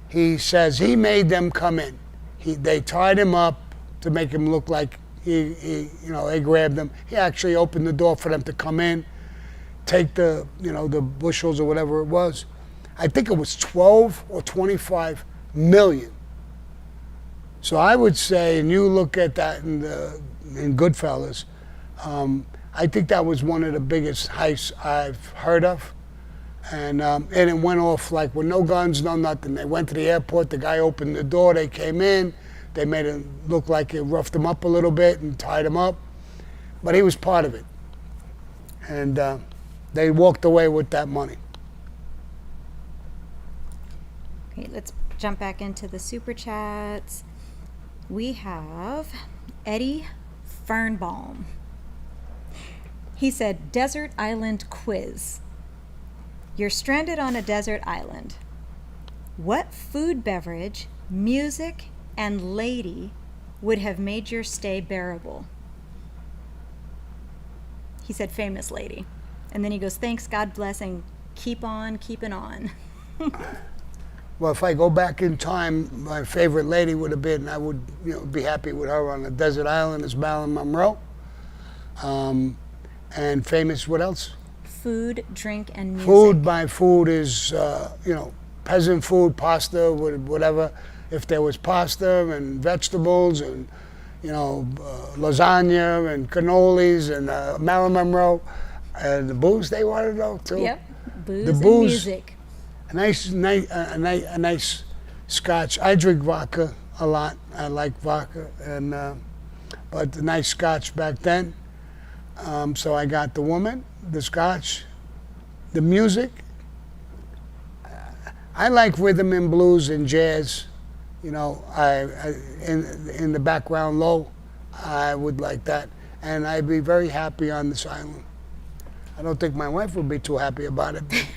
he says he made them come in. They tied him up to make him look like they grabbed him. He actually opened the door for them to come in, take the bushels or whatever it was. I think it was 12 or 25 million. So I would say, and you look at that in Goodfellas, I think that was one of the biggest heists I've heard of. And it went off like with no guns, no nothing. They went to the airport, the guy opened the door, they came in, they made it look like it roughed him up a little bit and tied him up. But he was part of it. And they walked away with that money. Okay, let's jump back into the super chats. We have Eddie Fernbaum. He said, desert island quiz. You're stranded on a desert island. What food, beverage, music, and lady would have made your stay bearable? He said, famous lady. And then he goes, thanks, God bless, and keep on keeping on. Well, if I go back in time, my favorite lady would have been, I would be happy with her on a desert island, is Marilyn Monroe. And famous, what else? Food, drink, and music. Food, my food is, peasant food, pasta, whatever. If there was pasta and vegetables and, lasagna and cannolis and Marilyn Monroe. The booze they wanted though too. Yep, booze the and booze, music. A nice scotch. I drink vodka a lot. I like vodka, and but a nice scotch back then. So I got the woman, the scotch, the music. I like rhythm and blues and jazz. I in the background low, I would like that, and I'd be very happy on this island. I don't think my wife would be too happy about it, but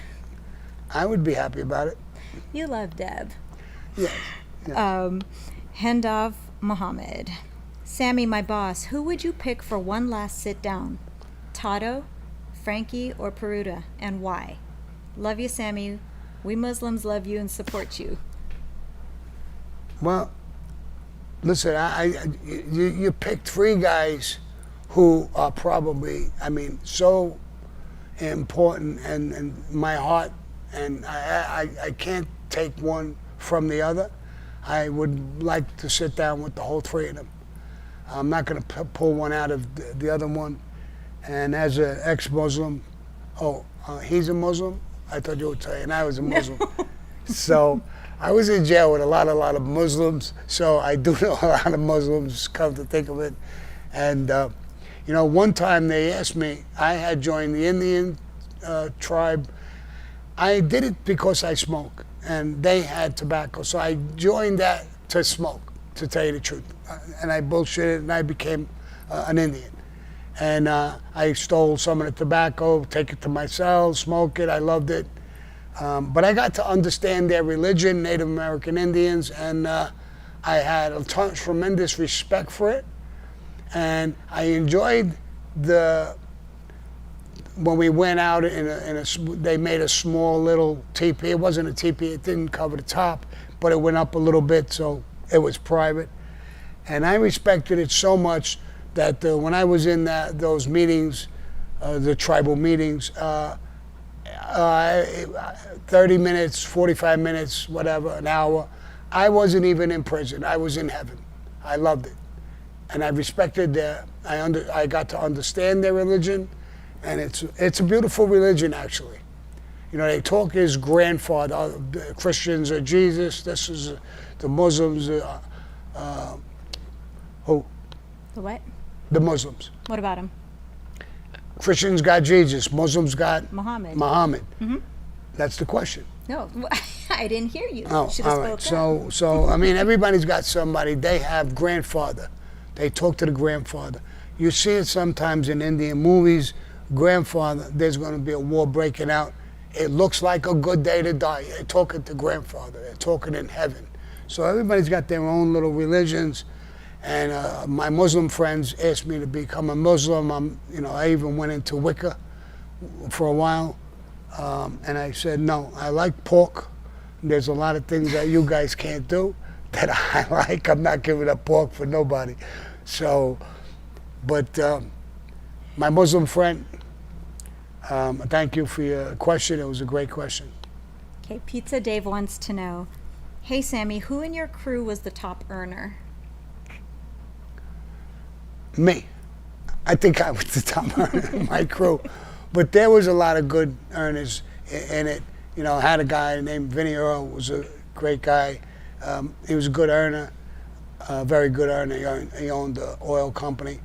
I would be happy about it. You love Deb. Yes. Hendav Mohammed. Sammy, my boss, who would you pick for one last sit down? Tato, Frankie, or Peruta, and why? Love you, Sammy. We Muslims love you and support you. Well, listen, you picked three guys who are probably, so important and in my heart, and I can't take one from the other. I would like to sit down with the whole three of them. I'm not going to pull one out of the other one. And as an ex-Muslim, he's a Muslim? I thought you would say, and I was a Muslim. No. So I was in jail with a lot of Muslims, so I do know a lot of Muslims, come to think of it. And one time they asked me, I had joined the Indian tribe. I did it because I smoke, and they had tobacco, so I joined that to smoke, to tell you the truth. And I bullshitted, and I became an Indian. And I stole some of the tobacco, take it to my cell, smoke it, I loved it. But I got to understand their religion, Native American Indians, and I had a tremendous respect for it. And I enjoyed when we went out they made a small little teepee. It wasn't a teepee, it didn't cover the top, but it went up a little bit, so it was private. And I respected it so much that when I was in those meetings, the tribal meetings, 30 minutes, 45 minutes, whatever, an hour, I wasn't even in prison. I was in heaven. I loved it. And I respected I got to understand their religion, and it's a beautiful religion, actually. They talk his grandfather, the Christians are Jesus, this is the Muslims, who? The what? The Muslims. What about him? Christians got Jesus, Muslims got Muhammad. Mm-hmm. That's the question. No, I didn't hear you. Oh, Should have all right. spoke up. So everybody's got somebody. They have grandfather. They talk to the grandfather. You see it sometimes in Indian movies. Grandfather, there's going to be a war breaking out. It looks like a good day to die. They're talking to grandfather. They're talking in heaven. So everybody's got their own little religions. And my Muslim friends asked me to become a Muslim. I even went into Wicca for a while. And I said, no, I like pork. There's a lot of things that you guys can't do that I like. I'm not giving up pork for nobody. So, but my Muslim friend, thank you for your question. It was a great question. Okay, Pizza Dave wants to know, hey Sammy, who in your crew was the top earner? Me. I think I was the top earner in my crew. But there was a lot of good earners in it. I had a guy named Vinnie Moo, was a great guy. He was a good earner, very good earner. He owned the oil company.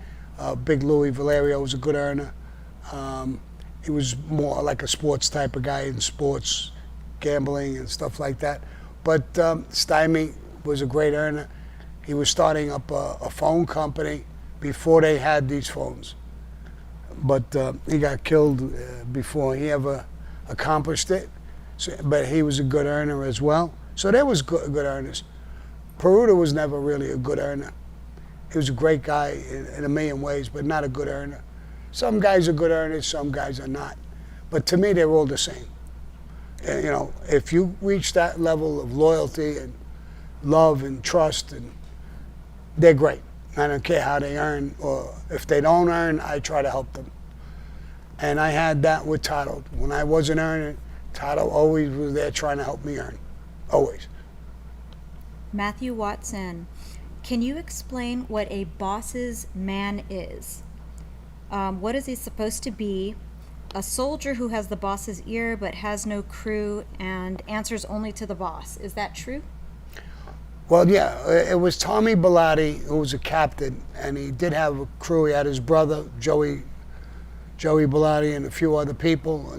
Big Louis Valerio was a good earner. He was more like a sports type of guy in sports, gambling and stuff like that. But Stymie was a great earner. He was starting up a phone company before they had these phones. But he got killed before he ever accomplished it. So, but he was a good earner as well. So there was good earners. Peruta was never really a good earner. He was a great guy in a million ways, but not a good earner. Some guys are good earners, some guys are not. But to me, they're all the same. If you reach that level of loyalty and love and trust, and they're great. I don't care how they earn, or if they don't earn, I try to help them. And I had that with Toto. When I wasn't earning, Toto always was there trying to help me earn. Always. Matthew Watson, can you explain what a boss's man is? What is he supposed to be? A soldier who has the boss's ear but has no crew and answers only to the boss. Is that true? Well, yeah, it was Tommy Bellotti, who was a captain, and he did have a crew. He had his brother, Joey Bellotti, and a few other people.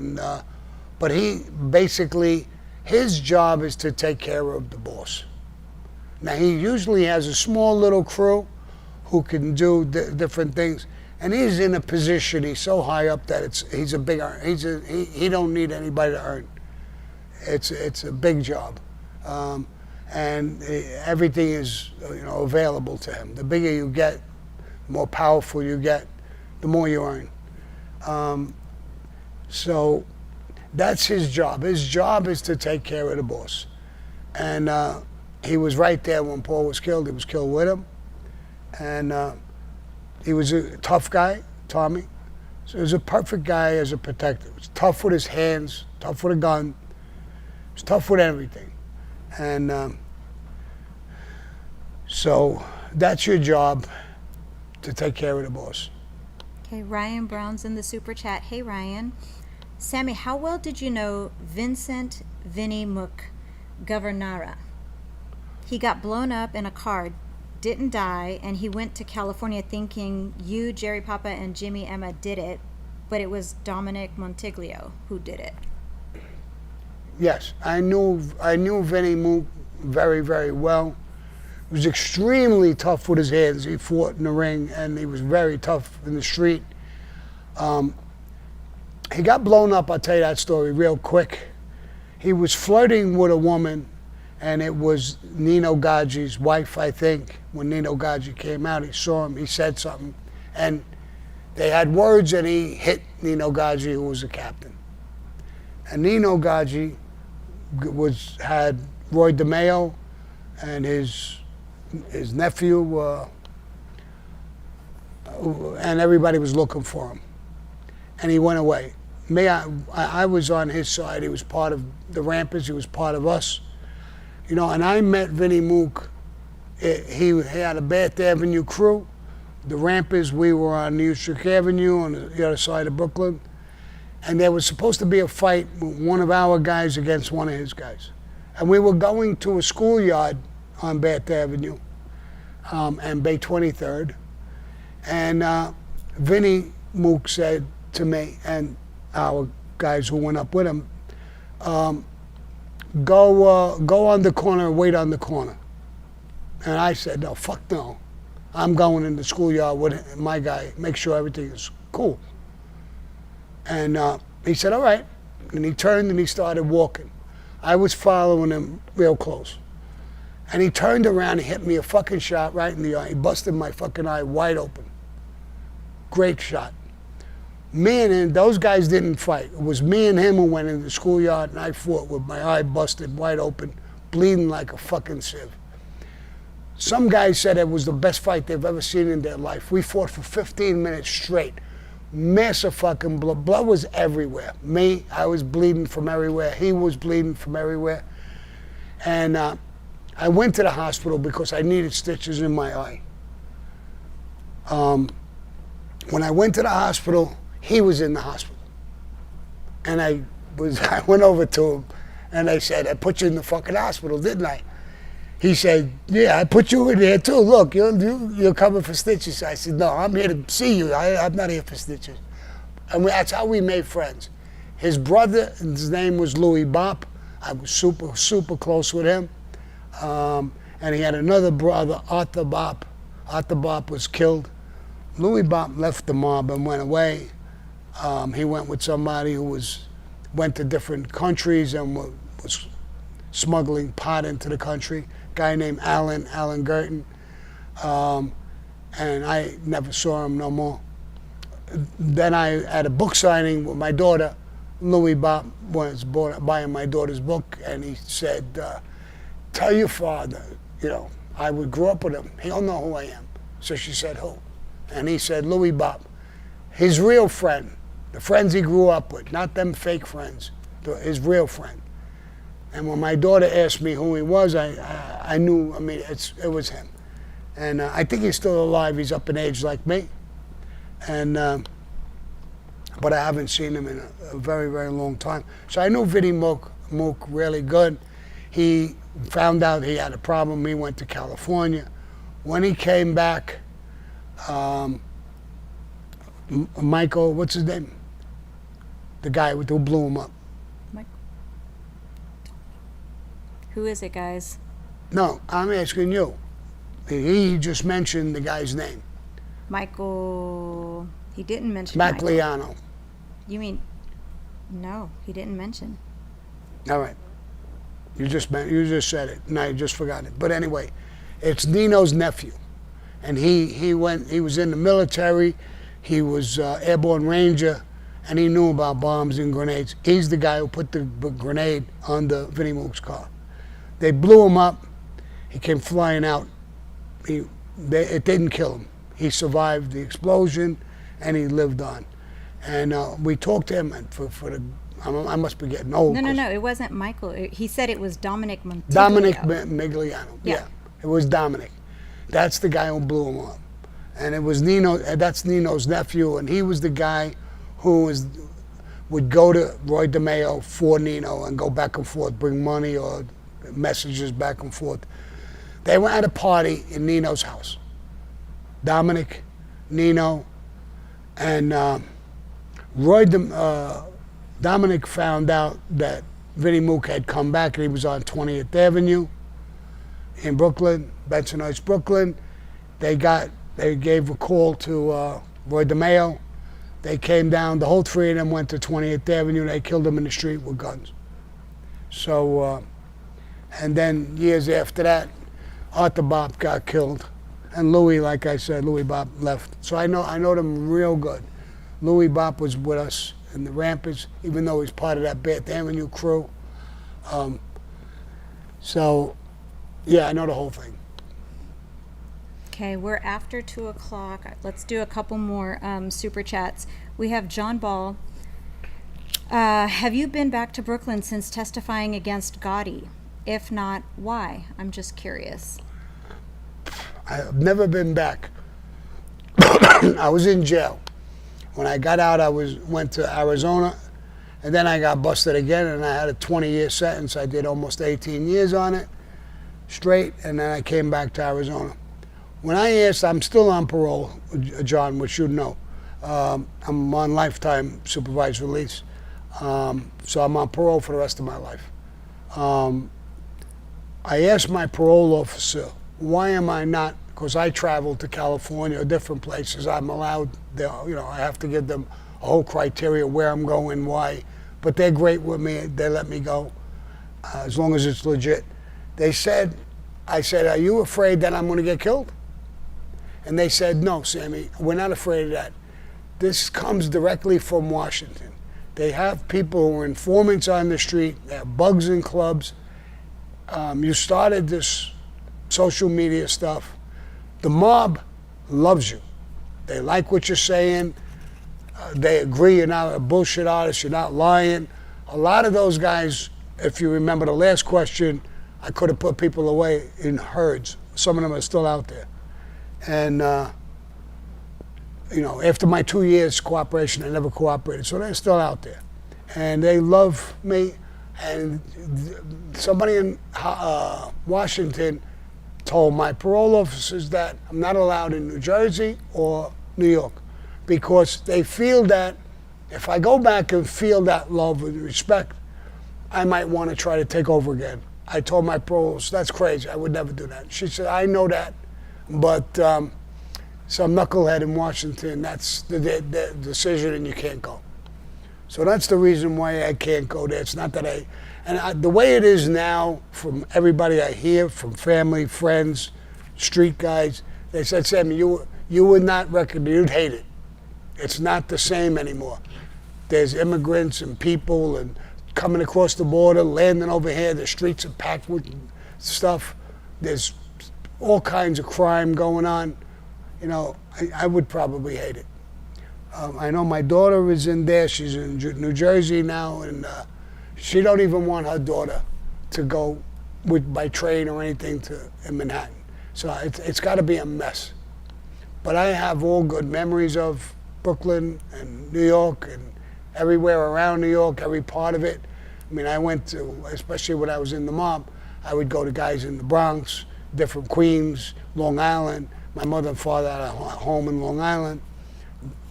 But he basically, his job is to take care of the boss. Now, he usually has a small little crew who can do different things. And he's in a position, he's so high up that he's a big earner. He don't need anybody to earn. It's a big job. And everything is available to him. The bigger you get, the more powerful you get, the more you earn. So that's his job. His job is to take care of the boss. And he was right there when Paul was killed. He was killed with him. And he was a tough guy, Tommy. So he was a perfect guy as a protector. He was tough with his hands, tough with a gun. He was tough with everything. And so that's your job, to take care of the boss. Okay, Ryan Brown's in the super chat. Hey Ryan. Sammy, how well did you know Vincent Vinnie Moo, Governara? He got blown up in a car, didn't die, and he went to California thinking you, Jerry Papa, and Jimmy Emma did it, but it was Dominic Montiglio who did it. Yes, I knew Vinnie Moo very, very well. He was extremely tough with his hands. He fought in the ring, and he was very tough in the street. He got blown up, I'll tell you that story real quick. He was flirting with a woman, and it was Nino Gaggi's wife, I think. When Nino Gaggi came out, he saw him, he said something, and they had words, and he hit Nino Gaggi, who was the captain. And Nino Gaggi had Roy DeMeo and his nephew, and everybody was looking for him. And he went away. I was on his side. He was part of the Rampers. He was part of us. And I met Vinnie Moo. He had a Bath Avenue crew. The Rampers, we were on New York Avenue on the other side of Brooklyn. And there was supposed to be a fight with one of our guys against one of his guys. And we were going to a schoolyard on Bath Avenue and Bay 23rd. And Vinnie Moo said to me and our guys who went up with him, go on the corner and wait on the corner. And I said, no, fuck no. I'm going in the schoolyard with my guy, make sure everything is cool. And he said, all right. And he turned and he started walking. I was following him real close. And he turned around and hit me a fucking shot right in the eye. He busted my fucking eye wide open. Great shot. Me and him, those guys didn't fight. It was me and him who went in the schoolyard and I fought with my eye busted wide open, bleeding like a fucking sieve. Some guys said it was the best fight they've ever seen in their life. We fought for 15 minutes straight. Massive fucking blood. Blood was everywhere. Me, I was bleeding from everywhere. He was bleeding from everywhere. And I went to the hospital because I needed stitches in my eye. When I went to the hospital, he was in the hospital. And I went over to him and I said, I put you in the fucking hospital, didn't I? He said, yeah, I put you in there too. Look, you're coming for stitches. I said, no, I'm here to see you. I'm not here for stitches. And that's how we made friends. His brother, his name was Louis Bop. I was super, super close with him. And he had another brother, Arthur Bop. Arthur Bop was killed. Louis Bop left the mob and went away. He went with somebody who went to different countries and was smuggling pot into the country. Guy named Alan Gerton. And I never saw him no more. Then I had a book signing with my daughter. Louis Bop was buying my daughter's book, and he said, tell your father, I would grow up with him. He'll know who I am. So she said, who? And he said, Louis Bop. His real friend, the friends he grew up with, not them fake friends, his real friend. And when my daughter asked me who he was, I knew, it was him. And I think he's still alive. He's up in age like me. And but I haven't seen him in a very, very long time. So I knew Vinnie Moo really good. He found out he had a problem. He went to California. When he came back, Michael, what's his name? The guy who blew him up. Who is it, guys? No, I'm asking you. He just mentioned the guy's name. Michael. He didn't mention Magliano. Michael. You mean? No, he didn't mention. All right. You just said it, and I just forgot it. But anyway, it's Nino's nephew, and he was in the military. He was airborne ranger, and he knew about bombs and grenades. He's the guy who put the grenade on the Vinnie Moo's car. They blew him up. He came flying out. It didn't kill him. He survived the explosion, and he lived on. And we talked to him I must be getting old. No, it wasn't Michael. He said it was Dominic Montiglio. Dominic Migliano. Yeah, it was Dominic. That's the guy who blew him up. And it was Nino, that's Nino's nephew, and he was the guy who would go to Roy DeMeo for Nino and go back and forth, bring money or messages back and forth. They were at a party in Nino's house. Dominic, Nino, and Dominic found out that Vinnie Moo had come back and he was on 20th Avenue in Brooklyn, Benson Heights, Brooklyn. They gave a call to Roy DeMeo. They came down, the whole three of them went to 20th Avenue. They killed him in the street with guns. So, and then years after that, Arthur Bop got killed. And Louis, like I said, Louis Bop left. So I know them real good. Louis Bop was with us in the Ramparts, even though he's part of that Bath Avenue crew. So, yeah, I know the whole thing. Okay, we're after 2 o'clock. Let's do a couple more super chats. We have John Ball. Have you been back to Brooklyn since testifying against Gotti? If not, why? I'm just curious. I've never been back. I was in jail. When I got out, went to Arizona, and then I got busted again, and I had a 20-year sentence. I did almost 18 years on it, straight, and then I came back to Arizona. When I asked, I'm still on parole, John, which you know. I'm on lifetime supervised release, so I'm on parole for the rest of my life. I asked my parole officer, why am I not because I travel to California or different places. I'm allowed, I have to give them a whole criteria where I'm going, why. But they're great with me. They let me go as long as it's legit. I said, are you afraid that I'm going to get killed? And they said, no, Sammy, we're not afraid of that. This comes directly from Washington. They have people who are informants on the street. They have bugs in clubs. You started this social media stuff. The mob loves you. They like what you're saying. They agree you're not a bullshit artist. You're not lying. A lot of those guys, if you remember the last question, I could have put people away in herds. Some of them are still out there. And, after my 2 years cooperation, I never cooperated. So they're still out there. And they love me. And somebody in Washington told my parole officers that I'm not allowed in New Jersey or New York because they feel that if I go back and feel that love and respect, I might want to try to take over again. I told my parole officers, that's crazy. I would never do that. She said, I know that, but some knucklehead in Washington, that's the decision and you can't go. So that's the reason why I can't go there. It's not that the way it is now, from everybody I hear, from family, friends, street guys, they said, Sammy, you would not recommend, you'd hate it. It's not the same anymore. There's immigrants and people and coming across the border, landing over here, the streets are packed with stuff. There's all kinds of crime going on. I would probably hate it. I know my daughter is in there. She's in New Jersey now, and she don't even want her daughter to go by train or anything in Manhattan. So it's got to be a mess. But I have all good memories of Brooklyn and New York and everywhere around New York, every part of it. I mean, I went to, especially when I was in the mob, I would go to guys in the Bronx, different Queens, Long Island. My mother and father had a home in Long Island,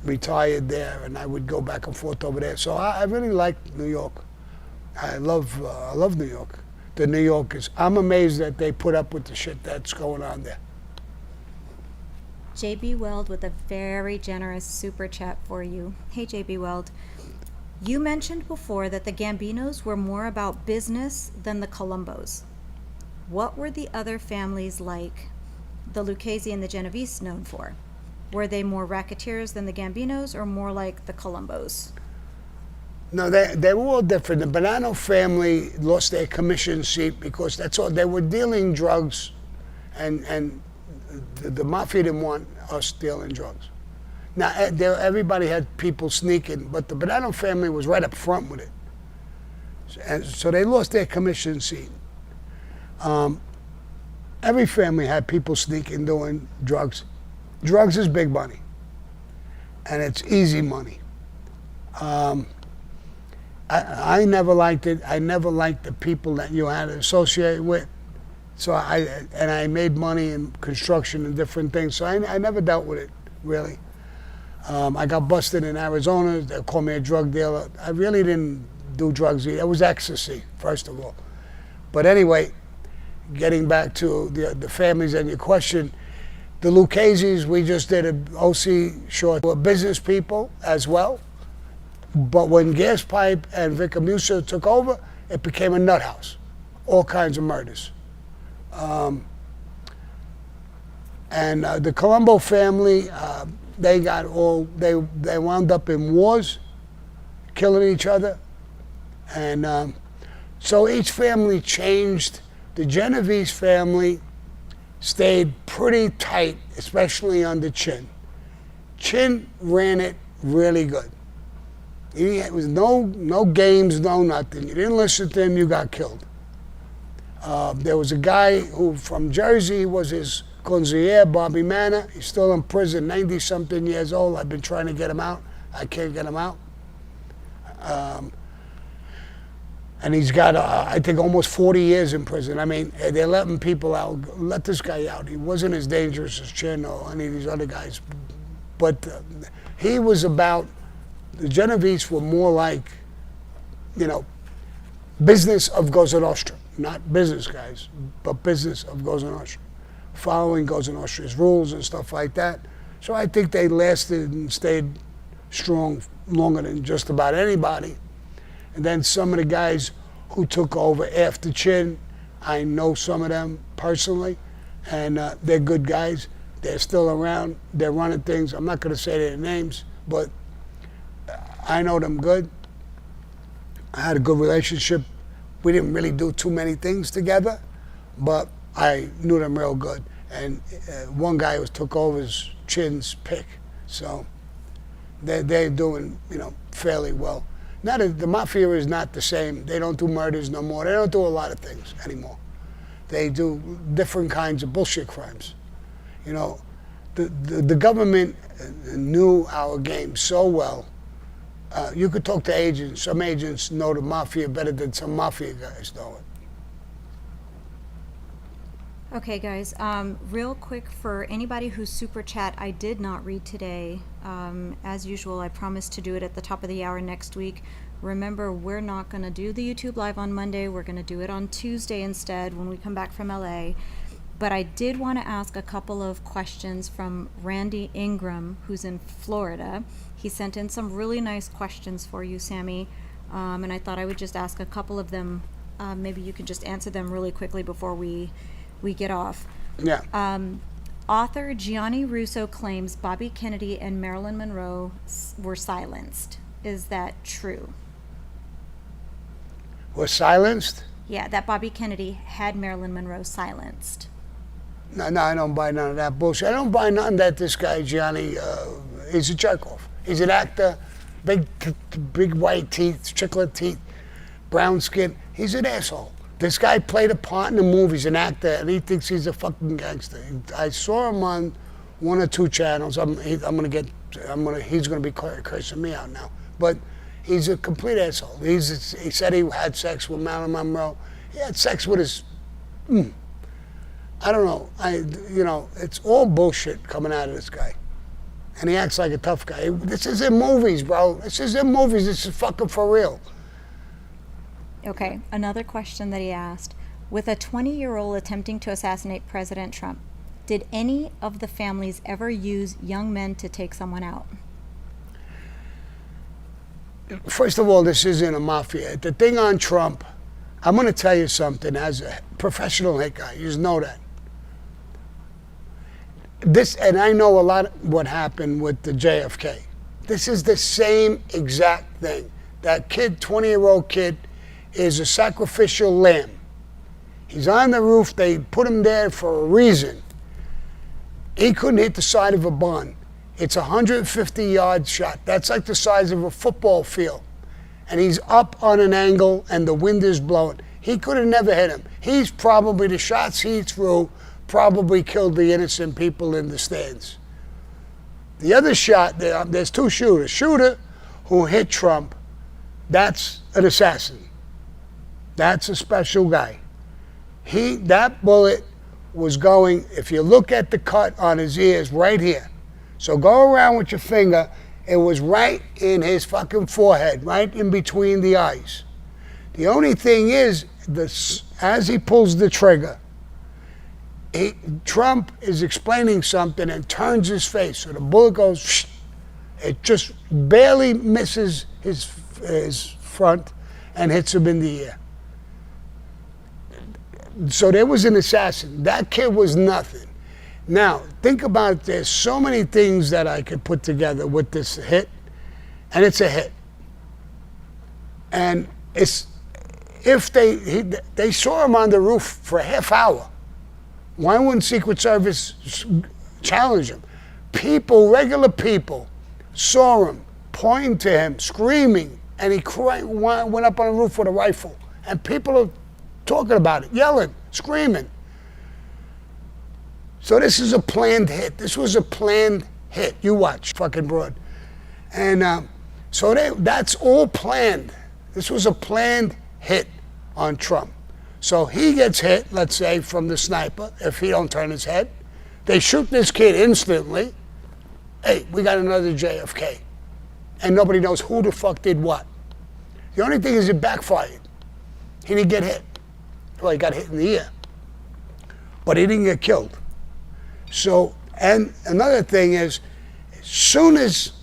retired there, and I would go back and forth over there. So I really like New York. I love New York. The New Yorkers. I'm amazed that they put up with the shit that's going on there. JB Weld with a very generous super chat for you. Hey, JB Weld. You mentioned before that the Gambinos were more about business than the Colombos. What were the other families like the Lucchese and the Genovese known for? Were they more racketeers than the Gambinos or more like the Colombos? No, they were all different. The Bonanno family lost their commission seat because that's all. They were dealing drugs, and the Mafia didn't want us dealing drugs. Now, everybody had people sneaking, but the Bonanno family was right up front with it. And so they lost their commission seat. Every family had people sneaking, doing drugs. Drugs is big money, and it's easy money. I never liked it. I never liked the people that you had to associate with. So I made money in construction and different things. So I never dealt with it, really. I got busted in Arizona. They called me a drug dealer. I really didn't do drugs. It was ecstasy, first of all. But anyway, getting back to the families and your question, the Luccheses, we just did an OC short. Were business people as well. But when Gas Pipe and Vicar Musa took over, it became a nut house. All kinds of murders. And the Colombo family, they wound up in wars, killing each other. And so each family changed. The Genovese family stayed pretty tight, especially under Chin. Chin ran it really good. It was no games, no nothing. You didn't listen to him, you got killed. There was a guy who from Jersey was his consigliere, Bobby Manor. He's still in prison, 90-something years old. I've been trying to get him out. I can't get him out. And he's got, I think, almost 40 years in prison. I mean, they're letting people out. Let this guy out. He wasn't as dangerous as Chin or any of these other guys. But he was about, the Genovese were more like, business of Cosa Nostra. Not business guys, but business of Cosa Nostra. following goes in Austria's rules and stuff like that. So I think they lasted and stayed strong longer than just about anybody. And then some of the guys who took over after Chin, I know some of them personally, and they're good guys. They're still around. They're running things. I'm not going to say their names, but I know them good. I had a good relationship. We didn't really do too many things together, but I knew them real good. And one guy who took over is Chin's pick, so they're doing, fairly well. The Mafia is not the same. They don't do murders no more. They don't do a lot of things anymore. They do different kinds of bullshit crimes. The government knew our game so well. You could talk to agents. Some agents know the Mafia better than some Mafia guys know it. Okay, guys, real quick for anybody who's super chat, I did not read today. As usual, I promised to do it at the top of the hour next week. Remember, we're not going to do the YouTube Live on Monday. We're going to do it on Tuesday instead when we come back from LA. But I did want to ask a couple of questions from Randy Ingram, who's in Florida. He sent in some really nice questions for you, Sammy, and I thought I would just ask a couple of them. Maybe you could just answer them really quickly before we get off. Yeah. Author Gianni Russo claims Bobby Kennedy and Marilyn Monroe were silenced. Is that true? Was silenced? Yeah, that Bobby Kennedy had Marilyn Monroe silenced. No, I don't buy none of that bullshit. I don't buy none that this guy, Gianni, he's a jerk-off. He's an actor, big white teeth, chocolate teeth, brown skin. He's an asshole. This guy played a part in the movies, an actor, and he thinks he's a fucking gangster. I saw him on one or two channels. He's gonna be cursing me out now. But he's a complete asshole. He said he had sex with Marilyn Monroe. He had sex with his. I don't know. It's all bullshit coming out of this guy, and he acts like a tough guy. This is in movies, bro. This is in movies. This is fucking for real. Okay, another question that he asked. With a 20-year-old attempting to assassinate President Trump, did any of the families ever use young men to take someone out? First of all, this isn't a mafia. The thing on Trump, I'm going to tell you something as a professional hit guy. You just know that. And I know a lot of what happened with the JFK. This is the same exact thing. That kid, 20-year-old kid, is a sacrificial lamb. He's on the roof. They put him there for a reason. He couldn't hit the side of a barn. It's a 150-yard shot. That's like the size of a football field. And he's up on an angle, and the wind is blowing. He could have never hit him. He's probably, the shots he threw, probably killed the innocent people in the stands. The other shot, there's two shooters. Shooter who hit Trump, that's an assassin. That's a special guy. That bullet was going, if you look at the cut on his ears right here, so go around with your finger, it was right in his fucking forehead, right in between the eyes. The only thing is, as he pulls the trigger, Trump is explaining something and turns his face, so the bullet goes, it just barely misses his front and hits him in the ear. So there was an assassin. That kid was nothing. Now, think about it. There's so many things that I could put together with this hit, and it's a hit. And if they saw him on the roof for a half hour, why wouldn't Secret Service challenge him? Regular people, saw him, pointing to him, screaming, and he went up on the roof with a rifle. And people are talking about it, yelling, screaming. So this is a planned hit. This was a planned hit. You watch, fucking broad. And so that's all planned. This was a planned hit on Trump. So he gets hit, let's say, from the sniper, if he don't turn his head. They shoot this kid instantly. Hey, we got another JFK. And nobody knows who the fuck did what. The only thing is it backfired. He didn't get hit. Well, he got hit in the ear. But he didn't get killed. So, and another thing is, as soon as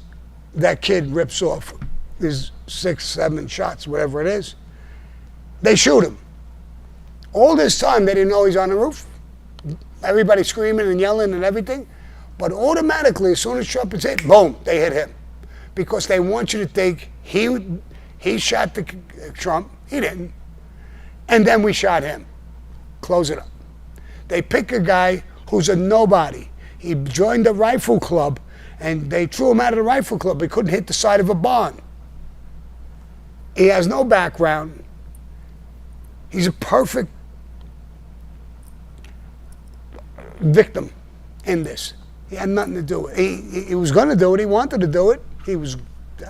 that kid rips off his 6, 7 shots, whatever it is, they shoot him. All this time, they didn't know he's on the roof. Everybody screaming and yelling and everything. But automatically, as soon as Trump is hit, boom, they hit him. Because they want you to think he shot the Trump. He didn't. And then we shot him. Close it up. They pick a guy who's a nobody. He joined the rifle club, and they threw him out of the rifle club. He couldn't hit the side of a barn. He has no background. He's a perfect victim in this. He had nothing to do with it. He was going to do it. He wanted to do it.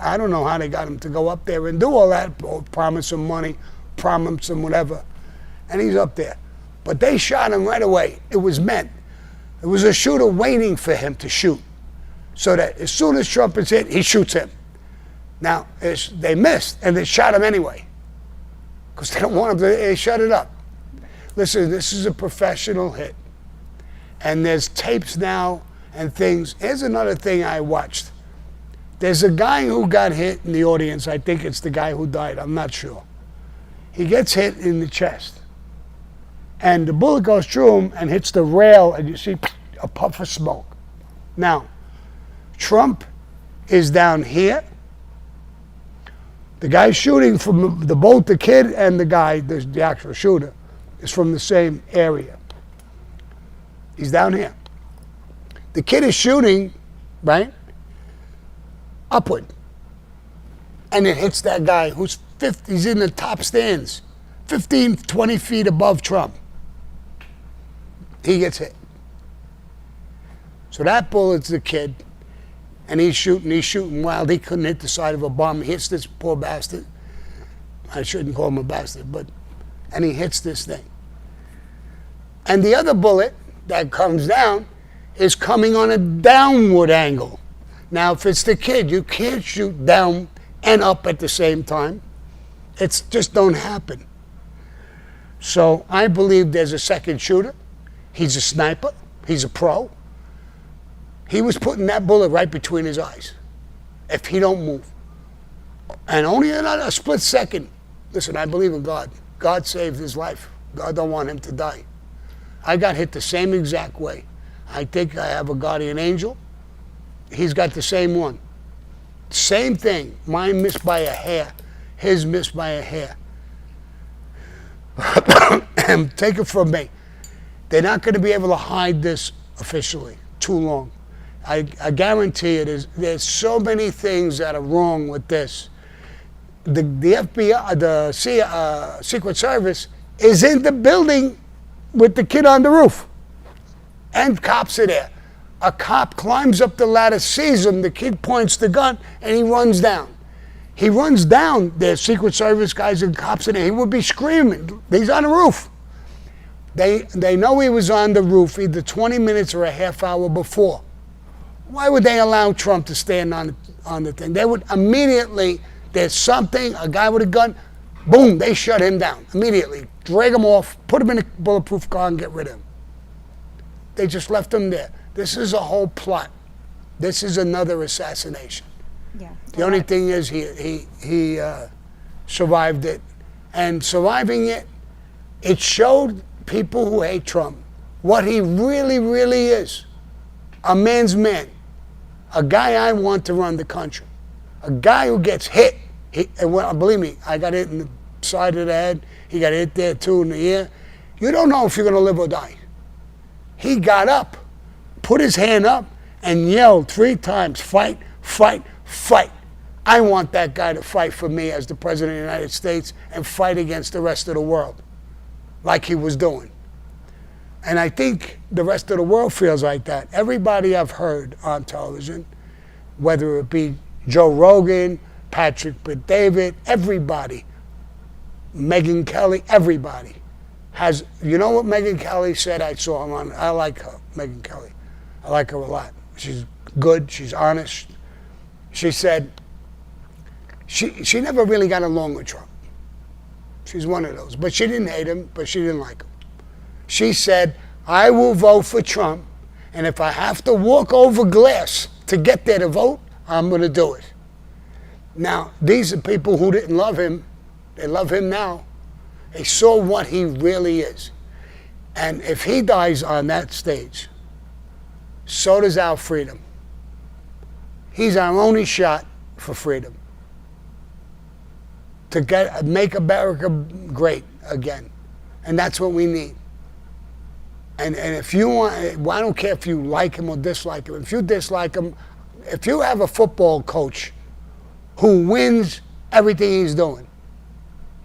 I don't know how they got him to go up there and do all that, promise him money, promise him whatever. And he's up there. But they shot him right away. It was meant. It was a shooter waiting for him to shoot. So that as soon as Trump is hit, he shoots him. Now, they missed, and they shot him anyway. Because they don't want him to, they shut it up. Listen, this is a professional hit. And there's tapes now and things. Here's another thing I watched. There's a guy who got hit in the audience. I think it's the guy who died. I'm not sure. He gets hit in the chest. And the bullet goes through him and hits the rail, and you see a puff of smoke. Now, Trump is down here. The guy shooting from both the kid and the guy, the actual shooter, is from the same area. He's down here. The kid is shooting, right, upward. And it hits that guy who's he's in the top stands, 15, 20 feet above Trump. He gets hit. So that bullet's the kid, and he's shooting wild. He couldn't hit the side of a bomb. He hits this poor bastard. I shouldn't call him a bastard, and he hits this thing. And the other bullet that comes down is coming on a downward angle. Now, if it's the kid, you can't shoot down and up at the same time. It's just don't happen. So I believe there's a second shooter. He's a sniper. He's a pro. He was putting that bullet right between his eyes. If he don't move. And only another split second. Listen, I believe in God. God saved his life. God don't want him to die. I got hit the same exact way. I think I have a guardian angel. He's got the same one. Same thing. Mine missed by a hair. His missed by a hair. And take it from me. They're not going to be able to hide this officially too long. I guarantee you there's so many things that are wrong with this. The FBI, the Secret Service is in the building with the kid on the roof. And cops are there. A cop climbs up the ladder, sees him, the kid points the gun, and he runs down. He runs down, there's Secret Service guys and cops in there. He would be screaming. He's on the roof. They know he was on the roof either 20 minutes or a half hour before. Why would they allow Trump to stand on the thing? They would immediately, there's something, a guy with a gun, boom, they shut him down immediately. Drag him off, put him in a bulletproof car and get rid of him. They just left him there. This is a whole plot. This is another assassination. Yeah. The only thing is he survived it. And surviving it, it showed people who hate Trump what he really, really is. A man's man. A guy I want to run the country. A guy who gets hit. Believe me, I got hit in the side of the head. He got hit there too in the ear. You don't know if you're going to live or die. He got up, put his hand up, and yelled 3 times, fight, fight, fight. I want that guy to fight for me as the President of the United States and fight against the rest of the world, like he was doing. And I think the rest of the world feels like that. Everybody I've heard on television, whether it be Joe Rogan, Patrick Bet-David, everybody, Megyn Kelly, everybody has, you know what Megyn Kelly said? I saw him on, I like her, Megyn Kelly. I like her a lot. She's good, she's honest. She said, she never really got along with Trump. She's one of those. But she didn't hate him, but she didn't like him. She said, I will vote for Trump And if I have to walk over glass to get there to vote, I'm going to do it. Now, these are people who didn't love him. They love him now. They saw what he really is. And if he dies on that stage, so does our freedom. He's our only shot for freedom. To make America great again. And that's what we need. And if you want, well, I don't care if you like him or dislike him. If you dislike him, if you have a football coach who wins everything he's doing,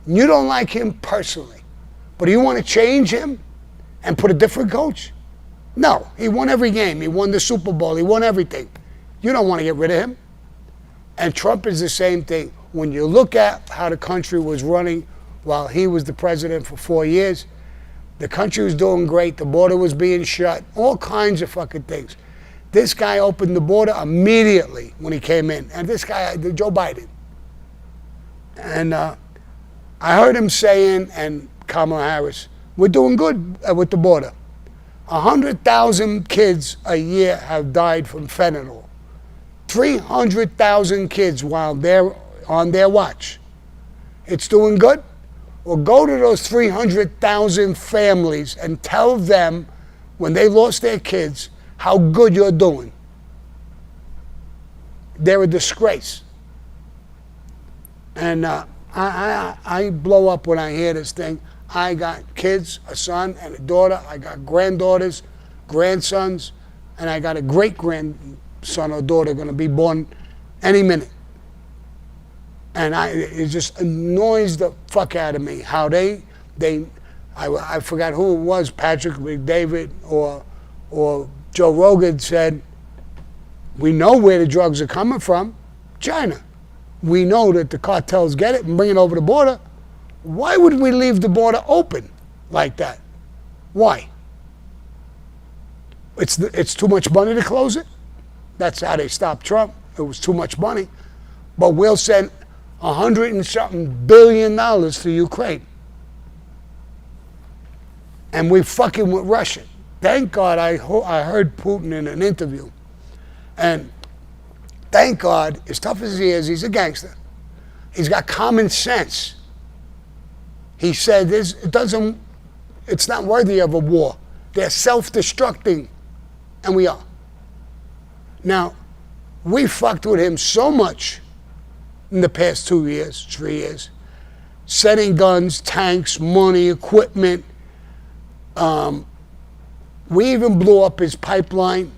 you don't like him personally, but do you want to change him and put a different coach? No, he won every game. He won the Super Bowl. He won everything. You don't want to get rid of him. And Trump is the same thing. When you look at how the country was running while he was the president for 4 years, the country was doing great. The border was being shut. All kinds of fucking things. This guy opened the border immediately when he came in. And this guy, Joe Biden. And I heard him saying, and Kamala Harris, we're doing good with the border. 100,000 kids a year have died from fentanyl. 300,000 kids while they're on their watch. It's doing good? Well, go to those 300,000 families and tell them when they lost their kids how good you're doing. They're a disgrace. And I blow up when I hear this thing. I got kids, a son and a daughter. I got granddaughters, grandsons, and I got a great-grandson or daughter going to be born any minute. And it just annoys the fuck out of me how I forgot who it was, Patrick McDavid or Joe Rogan said, we know where the drugs are coming from, China. We know that the cartels get it and bring it over the border. Why would we leave the border open like that? Why? It's too much money to close it. That's how they stopped Trump. It was too much money. But we'll send $100 and something billion to Ukraine. And we fucking with Russia. Thank God I heard Putin in an interview. And thank God, as tough as he is, he's a gangster. He's got common sense. He said it's not worthy of a war. They're self-destructing, and we are. Now, we fucked with him so much in the past 2 years, 3 years, sending guns, tanks, money, equipment. We even blew up his pipeline.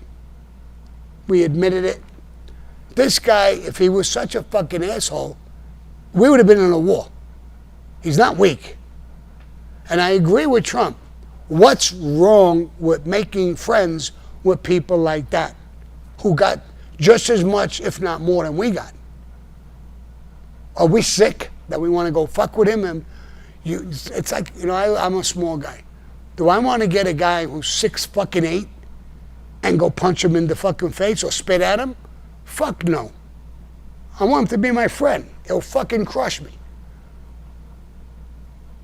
We admitted it. This guy, if he was such a fucking asshole, we would have been in a war. He's not weak. And I agree with Trump. What's wrong with making friends with people like that who got just as much, if not more, than we got? Are we sick that we want to go fuck with him? And it's like, I'm a small guy. Do I want to get a guy who's 6'8" and go punch him in the fucking face or spit at him? Fuck no. I want him to be my friend. He'll fucking crush me.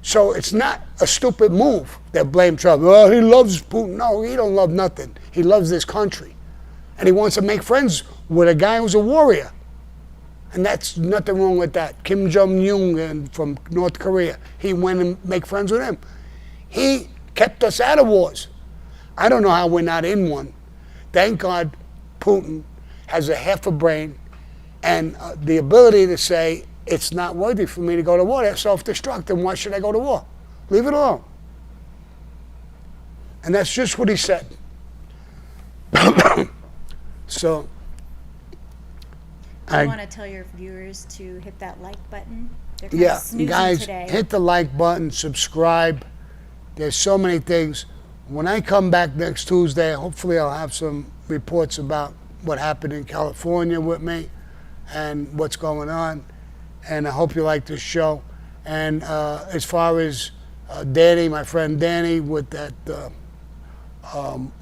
So it's not a stupid move that blame Trump. Oh, he loves Putin. No, he don't love nothing. He loves this country. And he wants to make friends with a guy who's a warrior. And that's nothing wrong with that. Kim Jong-un from North Korea, he went and make friends with him. He kept us out of wars. I don't know how we're not in one. Thank God Putin has a half a brain and the ability to say, it's not worthy for me to go to war. They're self-destructive. Why should I go to war? Leave it alone. And that's just what he said. So, I want to tell your viewers to hit that like button. They're kind of snoozing guys, today. hit the like button, subscribe. There's so many things. When I come back next Tuesday, hopefully I'll have some reports about what happened in California with me and what's going on. And I hope you like this show. And as far as Danny, my friend Danny, with that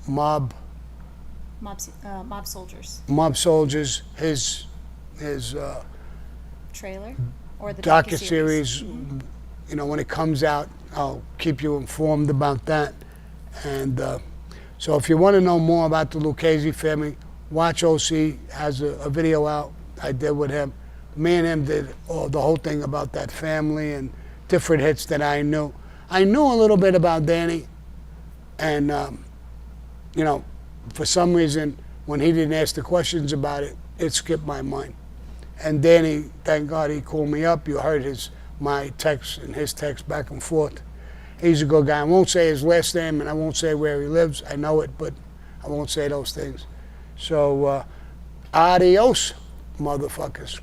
mob soldiers, his trailer or the docuseries, when it comes out, I'll keep you informed about that. And So if you want to know more about the Lucchese family, watch OC, has a video out I did with him. Me and him did the whole thing about that family and different hits that I knew. I knew a little bit about Danny, and you know, for some reason, when he didn't ask the questions about it, it skipped my mind. And Danny, thank God, he called me up. You heard my text and his text back and forth. He's a good guy. I won't say his last name, and I won't say where he lives. I know it, but I won't say those things. So, adios, motherfuckers.